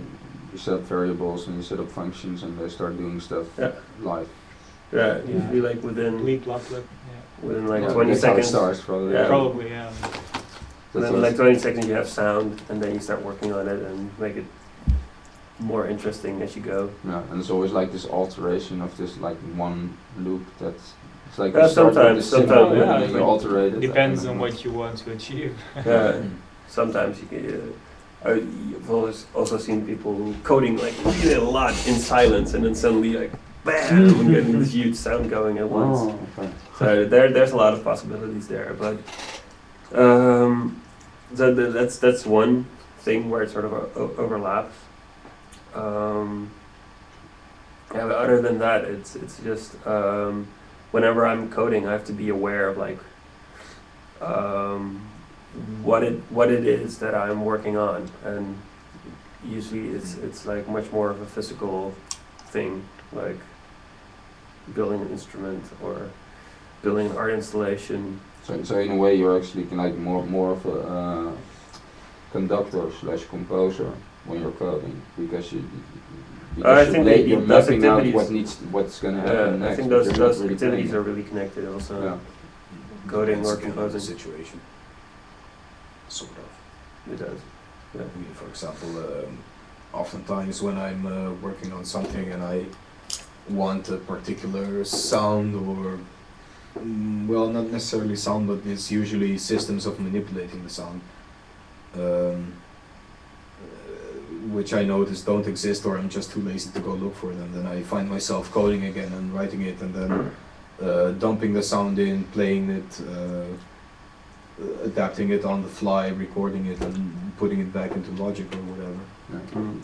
you set up variables and you set up functions and they start doing stuff Yeah. live. yeah, Yeah. usually like within Bleep, blop, blip. Yeah. within like Yeah, 20 that's how it seconds. starts probably. Yeah. Probably, yeah. That's Within like 20 seconds you have sound, and then you start working on it and make it more interesting as you go. Yeah, and it's always like this alteration of this like one loop that's it's like Yeah, you start with sometimes- this simple sometimes, loop yeah, and then you like, alter it. Depends and on then- what you want to achieve. Yeah, sometimes you can. You've always also seen people coding like really a lot in silence, and then suddenly like bam, and getting this huge sound going at once. Oh, okay. So there's a lot of possibilities there, but so that's one thing where it sort of overlaps. Yeah, but other than that, it's just whenever I'm coding, I have to be aware of like what it is that I'm working on, and usually it's like much more of a physical thing, like building an instrument or building an art installation. So in a way you're actually like more of a conductor / composer when you're coding because I think you're those mapping out activities- what's gonna happen next. I think but those you're not those really activities playing are really connected also. it. Yeah. Coding or Depends again on the composing. situation. Sort of. It does. I mean, for example, oftentimes when I'm working on something and I want a particular sound or, well, not necessarily sound, but it's usually systems of manipulating the sound, which I notice don't exist or I'm just too lazy to go look for them. Then I find myself coding again and writing it and then dumping the sound in, playing it, adapting it on the fly, recording it, and putting it back into Logic or whatever. Yeah. Mm.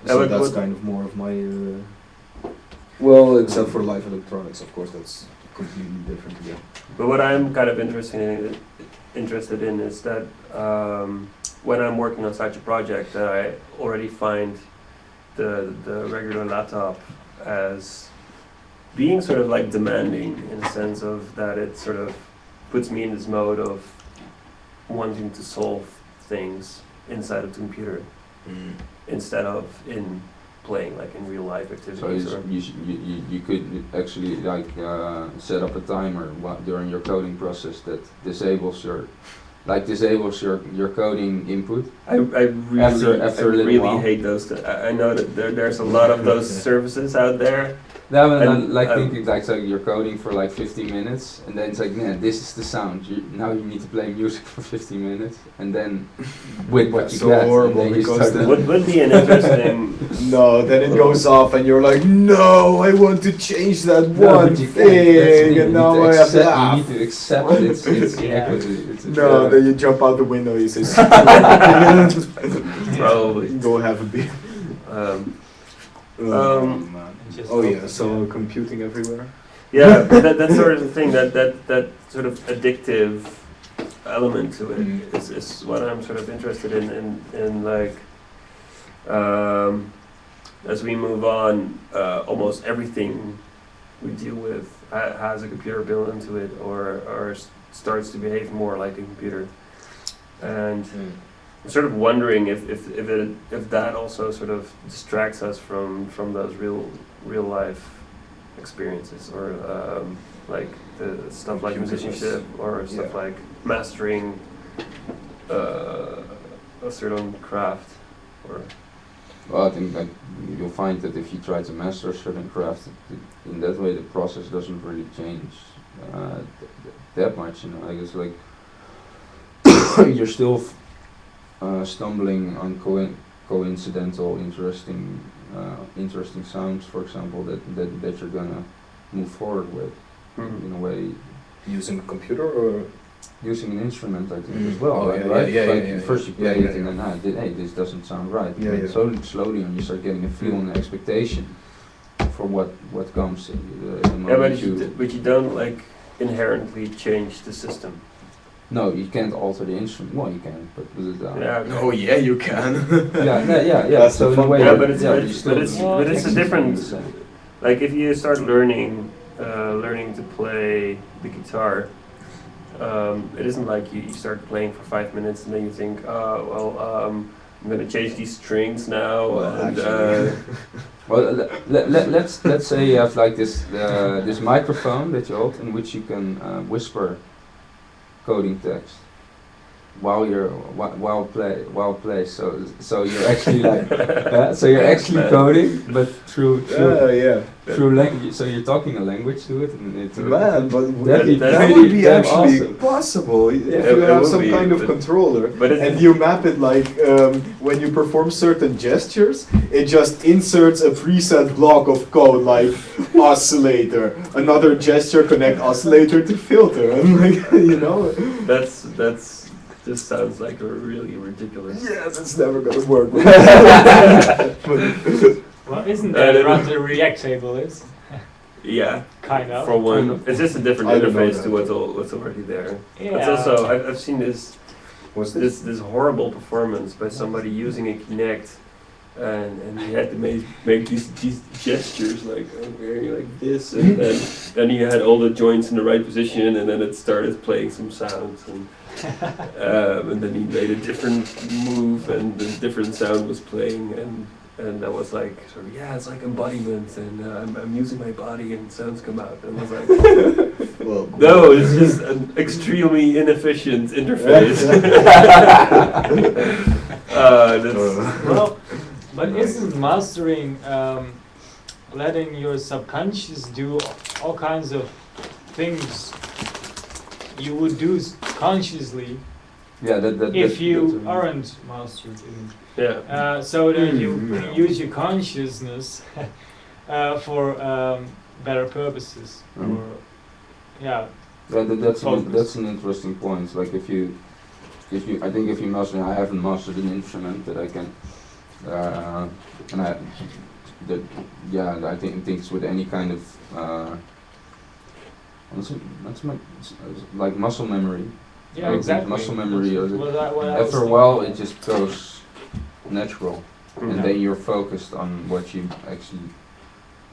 So but that's what- kind of more of my. Well, except for live electronics, of course, that's completely different again. But what I'm kind of interested in is that when I'm working on such a project, that I already find the regular laptop as being sort of like demanding in the sense of that it sort of puts me in this mode of wanting to solve things inside of the computer instead of in playing like in real life So activities. Or you could actually like set up a timer during your coding process that disables your coding input. I really, After a I little really while. hate those. I know that there's a lot of those services out there. No, but And, like thinking like so you're coding for like 15 minutes and then it's like, man, this is the sound. Now you need to play music for 15 minutes and then with what That's you so get, and horrible then you because start then- Would be an interesting. No, then it goes off and you're like, no, I want to change that No, one but you can't. That's the thing, thing, and you now need I to have to accept- laugh. You need to accept it's Yeah. inequity. It's No, then you jump out the window, you say, Probably. go have a beer. Um, Just Oh yeah, focus, so computing everywhere. Yeah, but that's sort of the thing that sort of addictive element to it is what I'm sort of interested in like as we move on, almost everything we deal with has a computer built into it or starts to behave more like a computer, and I'm sort of wondering if that also sort of distracts us from those real life experiences or like the stuff like Computerless. musicianship or stuff Yeah. like mastering a certain craft or Well, I think that you'll find that if you try to master a certain craft, in that way the process doesn't really change that much. You know, I guess like you're still stumbling on coincidental, interesting sounds, for example, that you're gonna move forward with. In a way, Using a computer or using an instrument, I think, Mm. as well, Oh, right? yeah, right? yeah, Like yeah, yeah, first you yeah, play yeah, it and yeah. then, hey, this doesn't sound right. Yeah, And yeah. slowly on you start getting a feel and an expectation for what comes in the yeah, moment but you don't like inherently change the system. No, you can't alter the instrument. Well, you can, but Yeah. Oh yeah, you can. yeah. That's So the in a fun way, Yeah, part. but it's yeah, but you it's still but it's a different. Like if you start learning learning to play the guitar, it isn't like you start playing for 5 minutes and then you think, oh, well, I'm going to change these strings now. Well, And, Well, let's say you have like this microphone that you hold in which you can whisper coding text while you're while play. So you're actually like so you're actually coding, but through through language. So you're talking a language to it, and it's Man, but That'd that be would be damn actually awesome. possible if Yeah, you it have would some be, kind of but- controller but it- and you map it like when you perform certain gestures, it just inserts a preset block of code like oscillator, another gesture connect oscillator to filter, and like you know. that's just sounds like a really ridiculous. Yes, it's never gonna work. Well, isn't I that don't what know. the React table is? Yeah, Kind of. for one, it's just a different I don't know interface that. to what's already there. Yeah. It's also I've seen this What's this? this horrible performance by somebody using a Kinect, and he had to make these gestures like okay, like this, and then you had all the joints in the right position, and then it started playing some sounds, and then he made a different move, and the different sound was playing, and I was like, sort of, yeah, it's like embodiment, and I'm using my body, and sounds come out, and I was like. Well, No, it's just an extremely inefficient interface. That's, Well, but isn't mastering letting your subconscious do all kinds of things you would do consciously yeah that if you that's- aren't mastered in it? yeah. So that you Yeah. use your consciousness for better purposes. Mm. Or, yeah, Yeah, Focus. that's an interesting point. Like if you, I think if you master, I haven't mastered an instrument that I can, and I think it's with any kind of, like muscle memory. yeah, Like exactly. muscle memory or What I was After a while, it thinking. just goes natural, and Mhm. then you're focused on what you actually.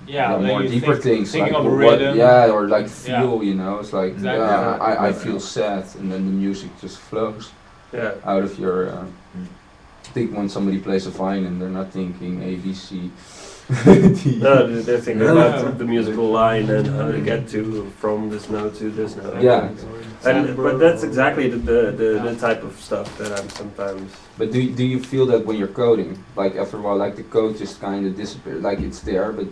Yeah, then more you deeper think- things thinking like of a what, rhythm. yeah, or like Yeah. feel, you know, it's like Exactly. yeah, I Yeah. feel sad, and then the music just flows Yeah. out of your. I think when somebody plays a violin, they're not thinking A B C. No, they're thinking Yeah. about the musical line and how to get to from this note to this note. Yeah. But that's exactly the type of stuff that I'm sometimes. But do you feel that when you're coding, like after a while, like the code just kind of disappears, like it's there, but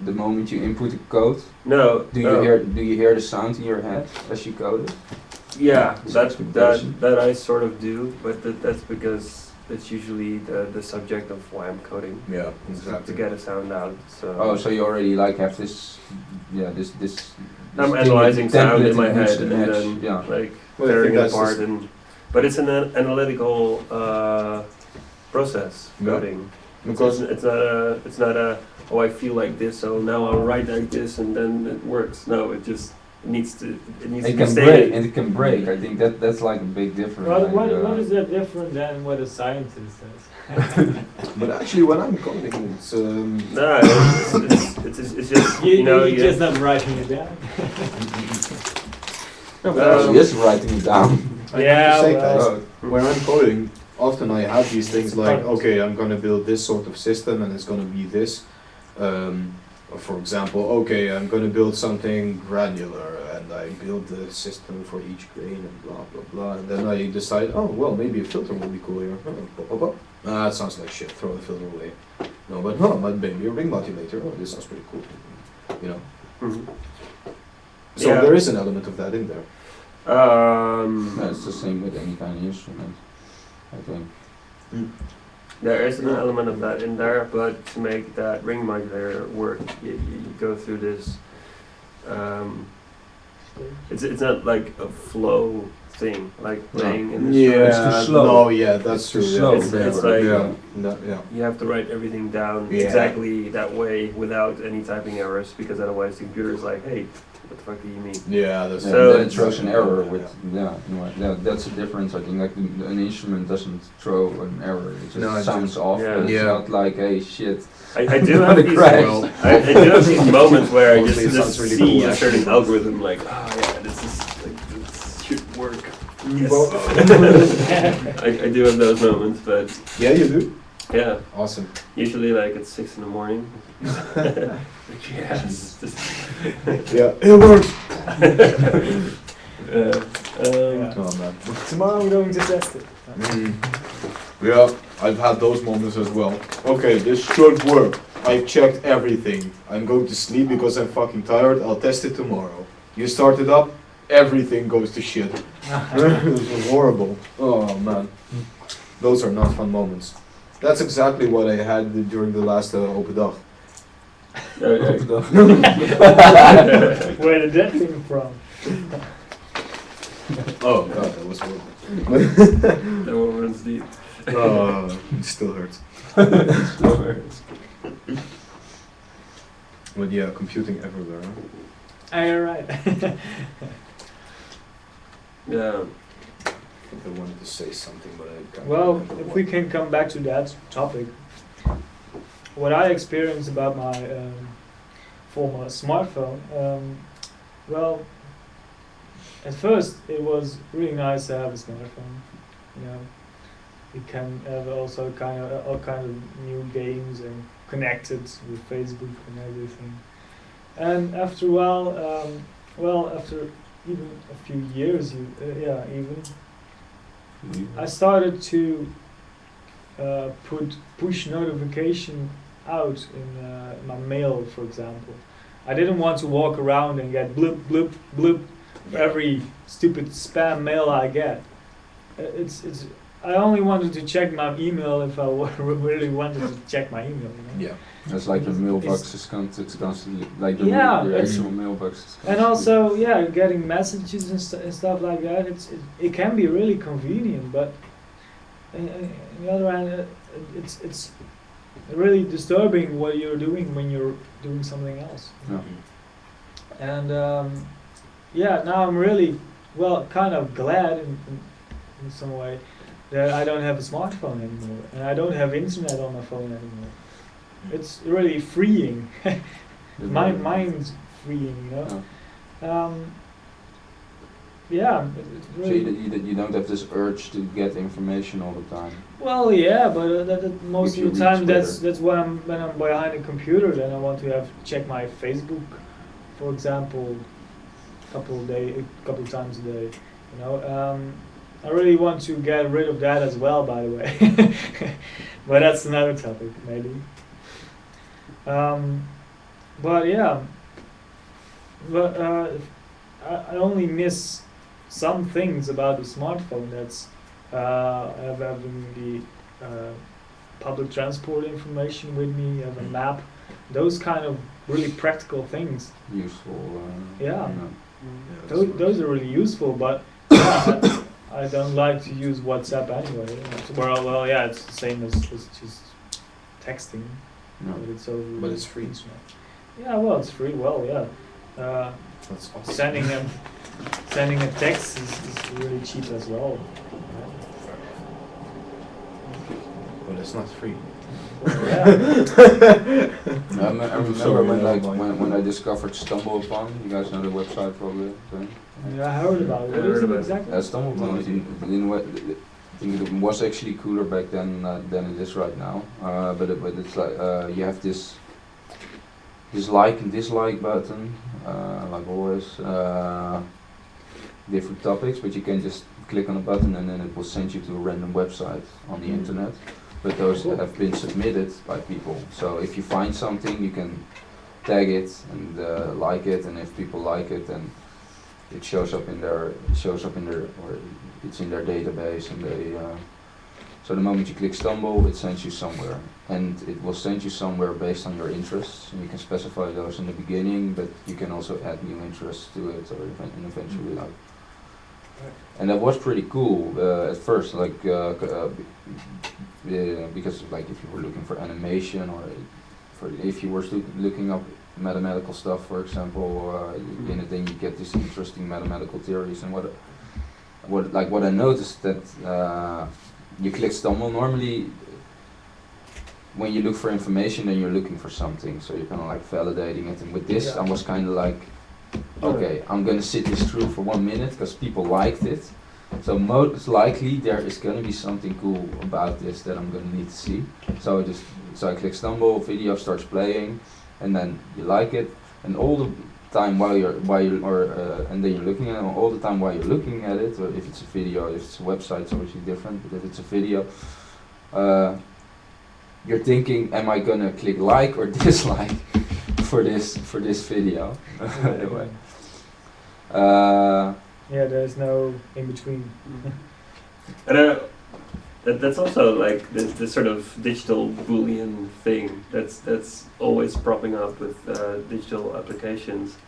the moment you input the code, No. do you hear the sound in your head as you code it? Yeah, that Expectation. that I sort of do, but that's because it's usually the subject of why I'm coding. Yeah, To exactly. get a sound out. So. Oh, so you already like have this, yeah, this. I'm this analyzing sound template in my which head to and match, then yeah. like Well, I tearing think it that's apart, just- but it's an analytical process Yeah. coding. Because It's not a oh I feel like this so now I'll write like this and then it works. No, it just needs to It be can stated. break, and it can break. I think that's like a big difference. What like, is that different than what a scientist says? but actually, when I'm coding, it's No, it's just you know you're you just not writing it down. She is writing it down. I have to say, guys, Oh, when I'm coding, often I have these things like, Right. okay, I'm gonna build this sort of system and it's gonna be this. For example, okay, I'm gonna build something granular and I build the system for each grain and blah blah blah. And then I decide, oh well, maybe a filter will be cool here. That sounds like shit. Throw the filter away. No, but maybe a ring modulator. Oh, this sounds pretty cool. You know. Mhm. So Yeah. there is an element of that in there. yeah, it's the same with any kind of instrument, I think. There is an element of that in there, but to make that ring modulator work, you go through this. It's not like a flow thing, like playing in the Yeah, It's too slow. no, yeah, that's It's too true. slow. Yeah. It's like yeah, yeah. you have to write everything down Yeah. exactly that way without any typing errors, because otherwise the computer is like, hey, what the fuck do you mean? Yeah, that's Yeah, So- then it throws an error with, that's the difference, I think, like an instrument doesn't throw an error, it just No, it sounds just- off, yeah. but it's Yeah. not like, hey, shit. I do have these. Crash. I do have these moments where I just, Mostly it just sounds really see cool, a certain actually. algorithm, like, yeah, this should work. Yes. I do have those moments, but Yeah, you do. yeah, Awesome. usually like at 6 in the morning. Like, yes. Yeah, it works. Yeah. Oh man. Tomorrow I'm going to test it. Yeah, I've had those moments as well. Okay, this should work. I've checked everything. I'm going to sleep because I'm fucking tired. I'll test it tomorrow. You start it up, everything goes to shit. This was horrible. Oh man. Those are not fun moments. That's exactly what I had during the last open dag. Where did that come from? Oh god, that was horrible. That one runs deep. It still hurts. But yeah, computing everywhere. Huh? You're right. Yeah. I wanted to say something, but I can't. Well, remember if what. we can come back to that topic, what I experienced about my former smartphone, well, at first it was really nice to have a smartphone. You know, you can have also all kind of new games and connected with Facebook and everything. And after a while, after even a few years, I started to put push notification out in my mail, for example. I didn't want to walk around and get bloop bloop bloop for every stupid spam mail I get. It's. I only wanted to check my email if I really wanted to check my email. You know? Yeah. That's like the mailbox is it's constantly, like the, Yeah, the it's- actual mailbox is And constantly- also, yeah, getting messages and stuff like that. It can be really convenient, but on the other hand, it's really disturbing what you're doing when you're doing something else. Yeah. And yeah, now I'm really kind of glad in some way that I don't have a smartphone anymore, and I don't have internet on my phone anymore. It's really freeing. My mind's freeing, you know. Yeah, it's So really. you don't have this urge to get information all the time. Well, yeah, but that most If of the you time reach that's when I'm behind a computer. Then I want to have check my Facebook, for example, a couple times a day. You know, I really want to get rid of that as well, by the way. But that's another topic, maybe. But yeah, but I only miss some things about the smartphone. That's having the public transport information with me, have a map, those kind of really practical things. Useful. Yeah. You know. Those are really useful, but yeah, I don't like to use WhatsApp anyway. Well, yeah, it's the same as just texting, No. but it's over. But it's free. internet. Yeah, well, it's free. Well, yeah. That's awesome. Sending a text is really cheap as well. But it's not free. Yeah. I remember Sorry, when, I like, don't mind. when I discovered StumbleUpon. You guys know the website probably. Okay. Yeah, I heard about it. What Heard is it about it. exactly? StumbleUpon is I think it was actually cooler back then than it is right now. But it's like you have this like and dislike button, like always. Different topics, but you can just click on a button and then it will send you to a random website on the internet. But those Cool. have been submitted by people. So if you find something, you can tag it and like it, and if people like it, then it shows up in their or it's in their database, and they. So the moment you click Stumble, it sends you somewhere, and it will send you somewhere based on your interests. And you can specify those in the beginning, but you can also add new interests to it, or eventually like And that was pretty cool at first, like because like if you were looking for animation or if you were looking up mathematical stuff, for example, in it, then you get these interesting mathematical theories. And what I noticed that you click Stumble normally. When you look for information, then you're looking for something, so you're kind of like validating it. And with this, Yeah. I was kind of like, okay, I'm gonna sit this through for 1 minute because people liked it. So most likely there is gonna be something cool about this that I'm gonna need to see. So I click Stumble, video starts playing, and then you like it, and all the time and then you're looking at it, all the time while you're looking at it, or if it's a video, if it's a website, it's obviously different. But if it's a video, you're thinking, am I gonna click like or dislike for this video? Anyway. Yeah, there's no in between. And that's also like this sort of digital Boolean thing that's always propping up with digital applications,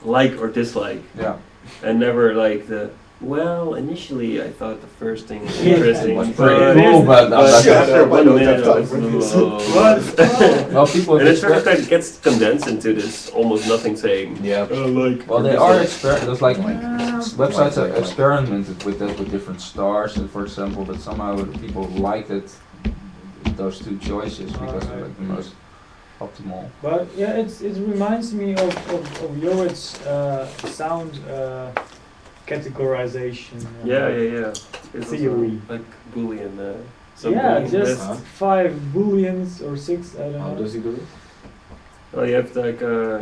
like or dislike, Yeah. and never like the. Well, initially I thought the first thing was Yeah. interesting, Was but pretty cool, but Shut up, I don't have time was for this. well, people and it sort of exper- kind of gets condensed into this almost nothing saying. Yeah. Like. well, they are there's like websites have Like. experimented with that with different stars, for example, but somehow people liked it, those two choices because they're like the most optimal. But yeah, it reminds me of Jorrit's sound categorization. Yeah. It's Theory. also like Boolean. Some Yeah, Boolean just list. Huh? 5 booleans or 6, I don't How know. does he do it? Well, you have to, like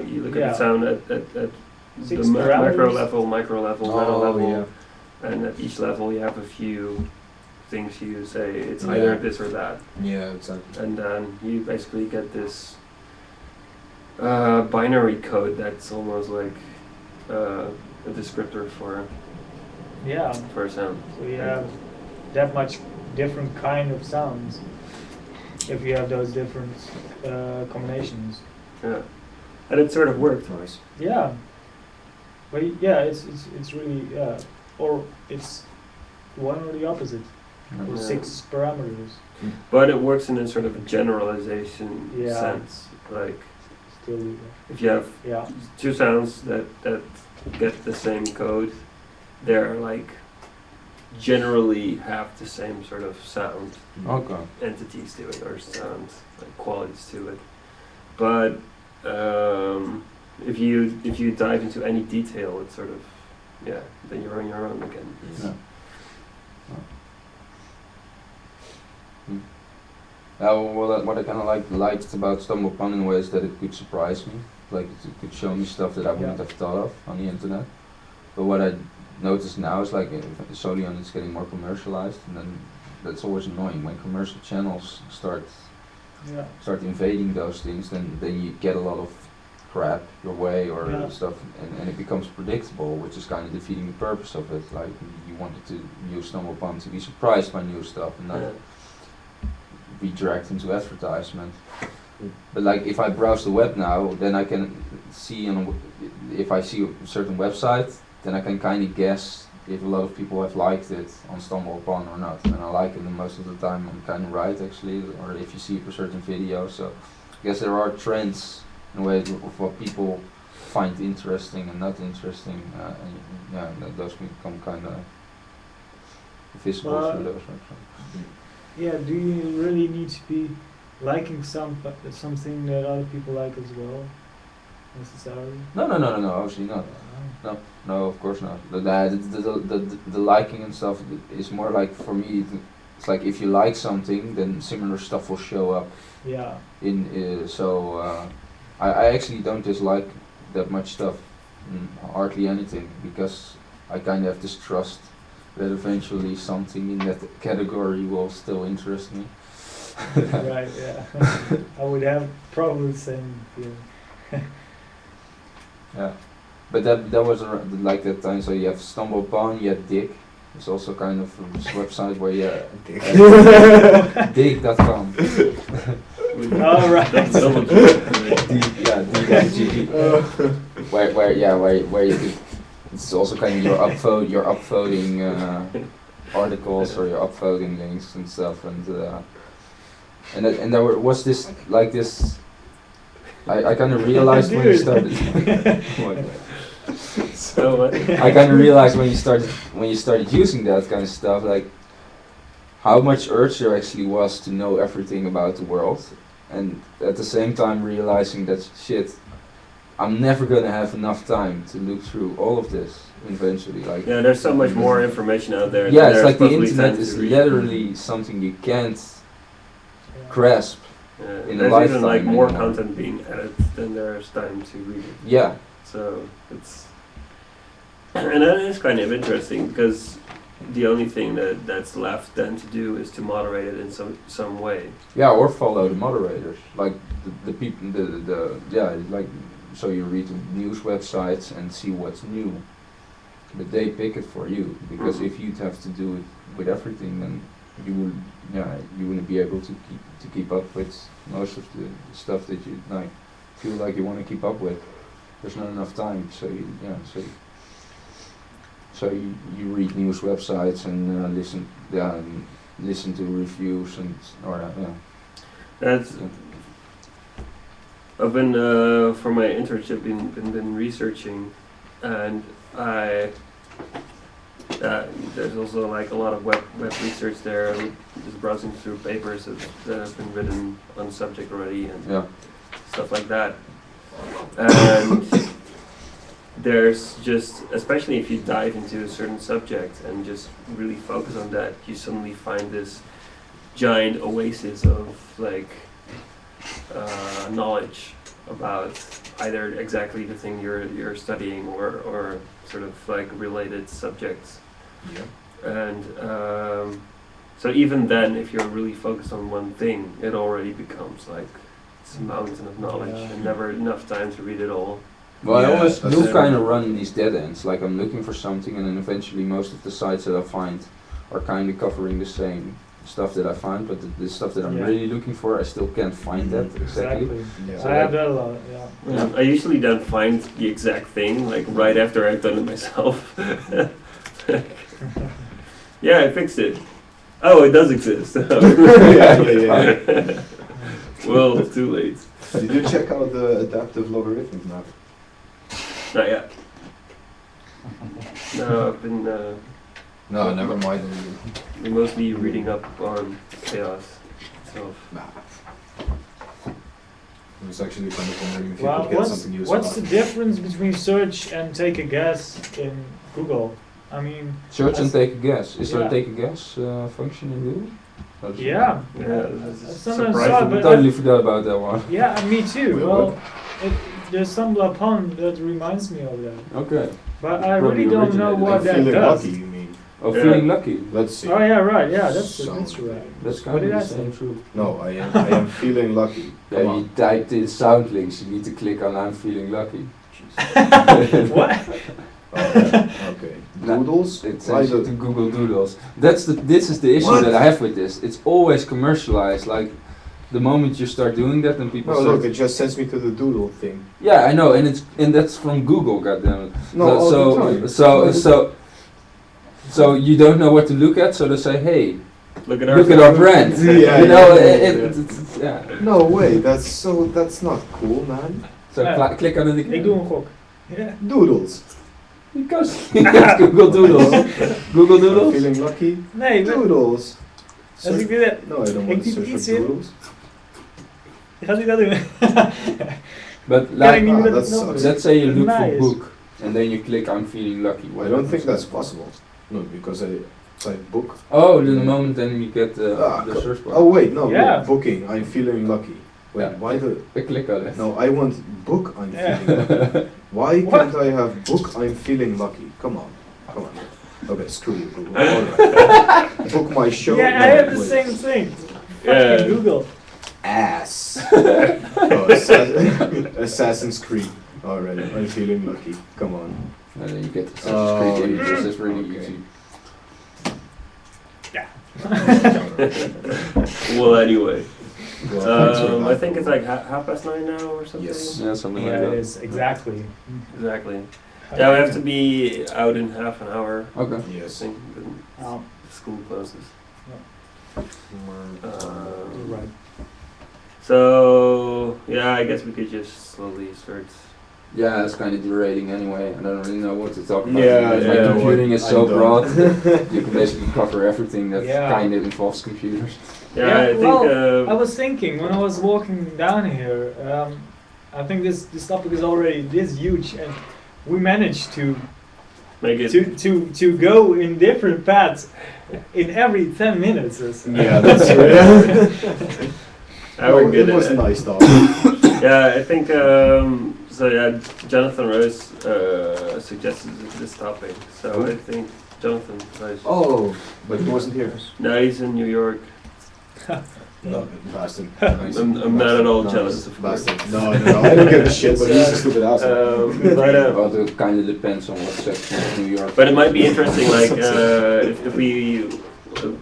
you look at Yeah. the sound at the 6 macro parameters. level, micro level, nano Oh, level, yeah. and at each level you have a few things you say it's Yeah. either this or that, Yeah, exactly. and then you basically get this binary code that's almost like a descriptor for Yeah, a sound. so you have that much different kind of sounds if you have those different combinations. Yeah, and it sort of worked. Nice. Yeah, but yeah, it's really or it's one or the opposite, or Yeah. 6 parameters. But it works in a sort of a generalization Yeah. sense. Like Still, if you have yeah, two sounds that get the same code, they're like generally have the same sort of sound Okay. entities to it, or sound like qualities to it. But if you dive into any detail, it's sort of then you're on your own again. Yeah. What I kind of liked about StumbleUpon in a way is that it could surprise me. Like it could show me stuff that I wouldn't have thought of on the internet. But what I notice now is like Solion is getting more commercialized, and then that's always annoying when commercial channels start invading those things. Then you get a lot of crap your way or stuff, and it becomes predictable, which is kind of defeating the purpose of it. Like you wanted to use StumbleUpon to be surprised by new stuff and not be dragged into advertisement. But like if I browse the web now, then I can see if I see a certain website, then I can kind of guess if a lot of people have liked it on StumbleUpon or not. And I like it, and most of the time I'm kind of right actually. Or if you see a certain video, so I guess there are trends in a way of what people find interesting and not interesting, and those become kind of visible through those websites. Yeah, do you really need to be liking something that other people like as well, necessarily? No, obviously not. No, of course not. The liking and stuff is more like, for me, it's like if you like something, then similar stuff will show up. Yeah. I actually don't dislike that much stuff, hardly anything, because I kind of have this trust that eventually something in that category will still interest me. Right, yeah. I would have probably the same feeling. Yeah, but that was like that time. So you have StumbleUpon, you have Dig. It's also kind of this website where you dig.com. All right. D-I-G. Where you could it's also kind of you're upvoting articles or you're upvoting links and stuff, and there was this like this. I kind of realized when you started. So what? I kind of realized when you started using that kind of stuff, like how much urge there actually was to know everything about the world, and at the same time realizing that shit, I'm never gonna have enough time to look through all of this eventually. Like Yeah, there's so much more information out there. yeah, than it's there's like the supposedly internet time is to read. literally something you can't grasp. Yeah, in a there's even like lifetime more anymore. content being added than there's time to read it. Yeah, So it's and that is kind of interesting because the only thing that's left then to do is to moderate it in some way. yeah, or follow the moderators, like the people, like so you read the news websites and see what's new, but they pick it for you because Mhm. if you'd have to do it with everything, then you wouldn't be able to keep up with most of the stuff that you like feel like you want to keep up with. There's not enough time, so you read news websites and listen to reviews That's I've been for my internship been researching, and there's also like a lot of web research there. Just browsing through papers that have been written on the subject already and yeah. stuff like that. And there's just, especially if you dive into a certain subject and just really focus on that, you suddenly find this giant oasis of like knowledge about either exactly the thing you're studying or sort of like related subjects. Yeah. And so even then, if you're really focused on one thing, it already becomes like it's a mountain of knowledge Yeah. and never enough time to read it all. Well, Yeah, I always that's do it. kind of run these dead ends. Like I'm looking for something, and then eventually most of the sites that I find are kind of covering the same stuff that I find, but the stuff that I'm Yeah. really looking for, I still can't find that exactly. Yeah. So I have that a lot. Yeah. I usually don't find the exact thing like right after I've done it myself. Yeah, I fixed it. Oh, it does exist. Yeah. Well, it's too late. Did you check out the adaptive logarithmic map? Not yet. No, I've No, never mind. been mostly reading up on chaos itself. I was actually kind of wondering if you Well, could get something useful. what's the difference between search and take a guess in Google? I mean, Search and As- take a guess. Is there a yeah. take a guess function in Google? That's- yeah. Yeah, this is Sometimes surprising. so, I but totally forgot about that one. yeah, me too. Wait, Well, there's some lapon that reminds me of that, Okay. but I Probably really don't know originated. what I'm that feeling does. lucky, you mean? Oh, Yeah. feeling lucky. Let's see. Oh yeah, right. Yeah, that's Sound right. That's What kind did I of the say? same truth. No, I am feeling lucky. Yeah, Come you on. typed in sound links. You need to click on I'm feeling lucky. What? Okay. Doodles? It Why sends you the- to Google Doodles. This is the issue What? that I have with this. It's always commercialized. Like the moment you start doing that, then people No, start. look, it just sends me to the doodle thing. Yeah, I know, and that's from Google. Goddammit. No, all so the time. so you don't know what to look at. So they say, hey, Look at look at our brand. Yeah, you know, yeah. it's yeah. No way, that's not cool, man. So Ja. click on it Ik again. doe een gok. Ja. Doodles. Because Google Doodles. Google I'm Doodles. feeling lucky. Nee, Doodles. als ik dit heb, No, I don't Ik want to typ search iets for in. doodles. gaat hij dat doen? But Kan ik like, niet meer that dat sucks. nog? let's say you look for Nice. book, and then you click I'm feeling lucky. I don't think that's possible. No, because I type book. Oh, the moment then you get Ah, the search bar. Oh wait, no, Yeah. look, booking. I'm feeling lucky. Wait, Yeah. why the? I click on it. No, I want book. I'm Yeah. feeling lucky. Why What? can't I have book? I'm feeling lucky. Come on, come on. Okay, screw you, Google. Alright. Book my show. Yeah, No, I have the wait. same thing. Yeah. Fucking Google. Ass. Oh, Assassin's Creed. Alright, I'm feeling lucky. Come on. And then you get the Oh, Assassin's Creed yeah. images. That's really Okay. easy. Well, anyway, Well, thanks for I that. think it's like 9:30 now or something. Yes. Yeah, something Yeah, like it that. is exactly. Exactly. Yeah, we have to be out in half an hour. Okay. I Yes. think the Um, school closes. you're right. So yeah, I guess we could just slowly start. Yeah, it's kind of derating anyway. I don't really know what to talk about. Yeah, because yeah, computing is I so don't. broad. You can basically cover everything that Yeah. kind of involves computers. Yeah, Yeah, I think. well, I was thinking when I was walking down here, I think this topic is already this huge, and we managed to make it. to go in different paths in every 10 minutes. Or so. Yeah, that's true. We're good It at was it. nice talk. Yeah, I think so. Yeah, Jonathan Rose suggested this topic, so I think Jonathan Rose. Oh, but he wasn't here. No, he's in New York. No, bastard. I'm not at all Nice. jealous, of course. Bastard. No, I don't give a shit, but he's a stupid asshole. But Well, it kind of depends on what section of New York. but it might be interesting, like if we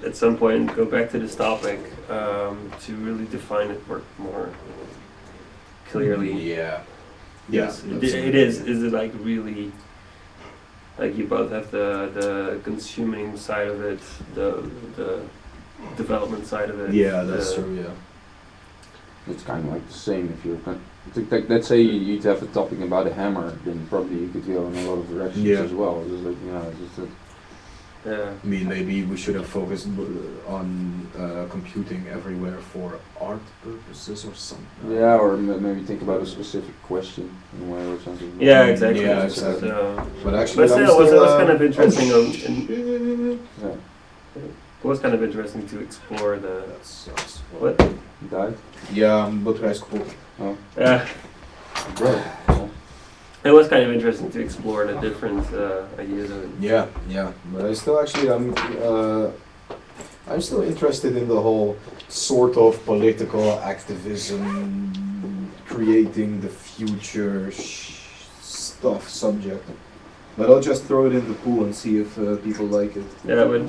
at some point go back to this topic to really define it more clearly. Yeah. Yes, it is. Is it like really? Like you both have the consuming side of it, the development side of it. Yeah, that's the- true, yeah. It's kind of like the same if you're. Let's say you'd have a topic about a hammer, then probably you could go in a lot of directions Yeah. as well. It's like, just Yeah. I mean, maybe we should have focused on computing everywhere for art purposes or something. yeah, or maybe think about a specific question in a way or something. Yeah, exactly. Yeah, exactly. So, But actually, but I'm still, it was still, kind of interesting. Yeah, It was kind of interesting to explore the That sucks. what? died. Ja, mijn batterij is kapot. Yeah, Right. it was kind of interesting to explore the different ideas of it. Yeah, but I still actually, I'm still interested in the whole sort of political activism, creating the future stuff subject. But I'll just throw it in the pool and see if people like it. Yeah, but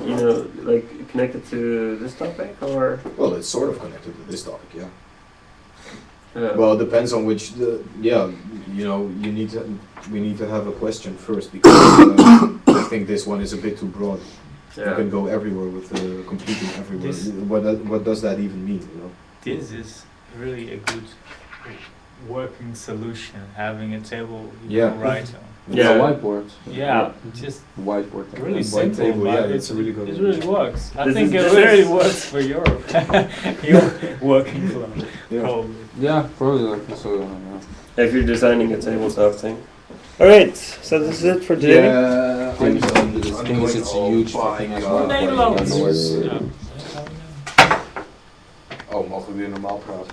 like connected to this topic or Well, it's sort of connected to this topic, yeah. uh, Well, it depends on which. We need to have a question first because I think this one is a bit too broad. You yeah. can go everywhere with computing everywhere. This- What does that even mean? This is really a good working solution, having a table you Yeah. can write on. Yeah. A whiteboard. Yeah, just Whiteboard. really White simple, table, but yeah, that's a really good it idea. really works. I This think is- it this really is- works for Europe. Your working flow, Yeah. probably. Yeah, probably like this. Yeah. If you're designing a tabletop thing. All right, so this is it for today. Yeah, Thing is, it's a huge thing as well. Nederlands. Ja, nooit. Ja. Oh, mogen we weer normaal praten?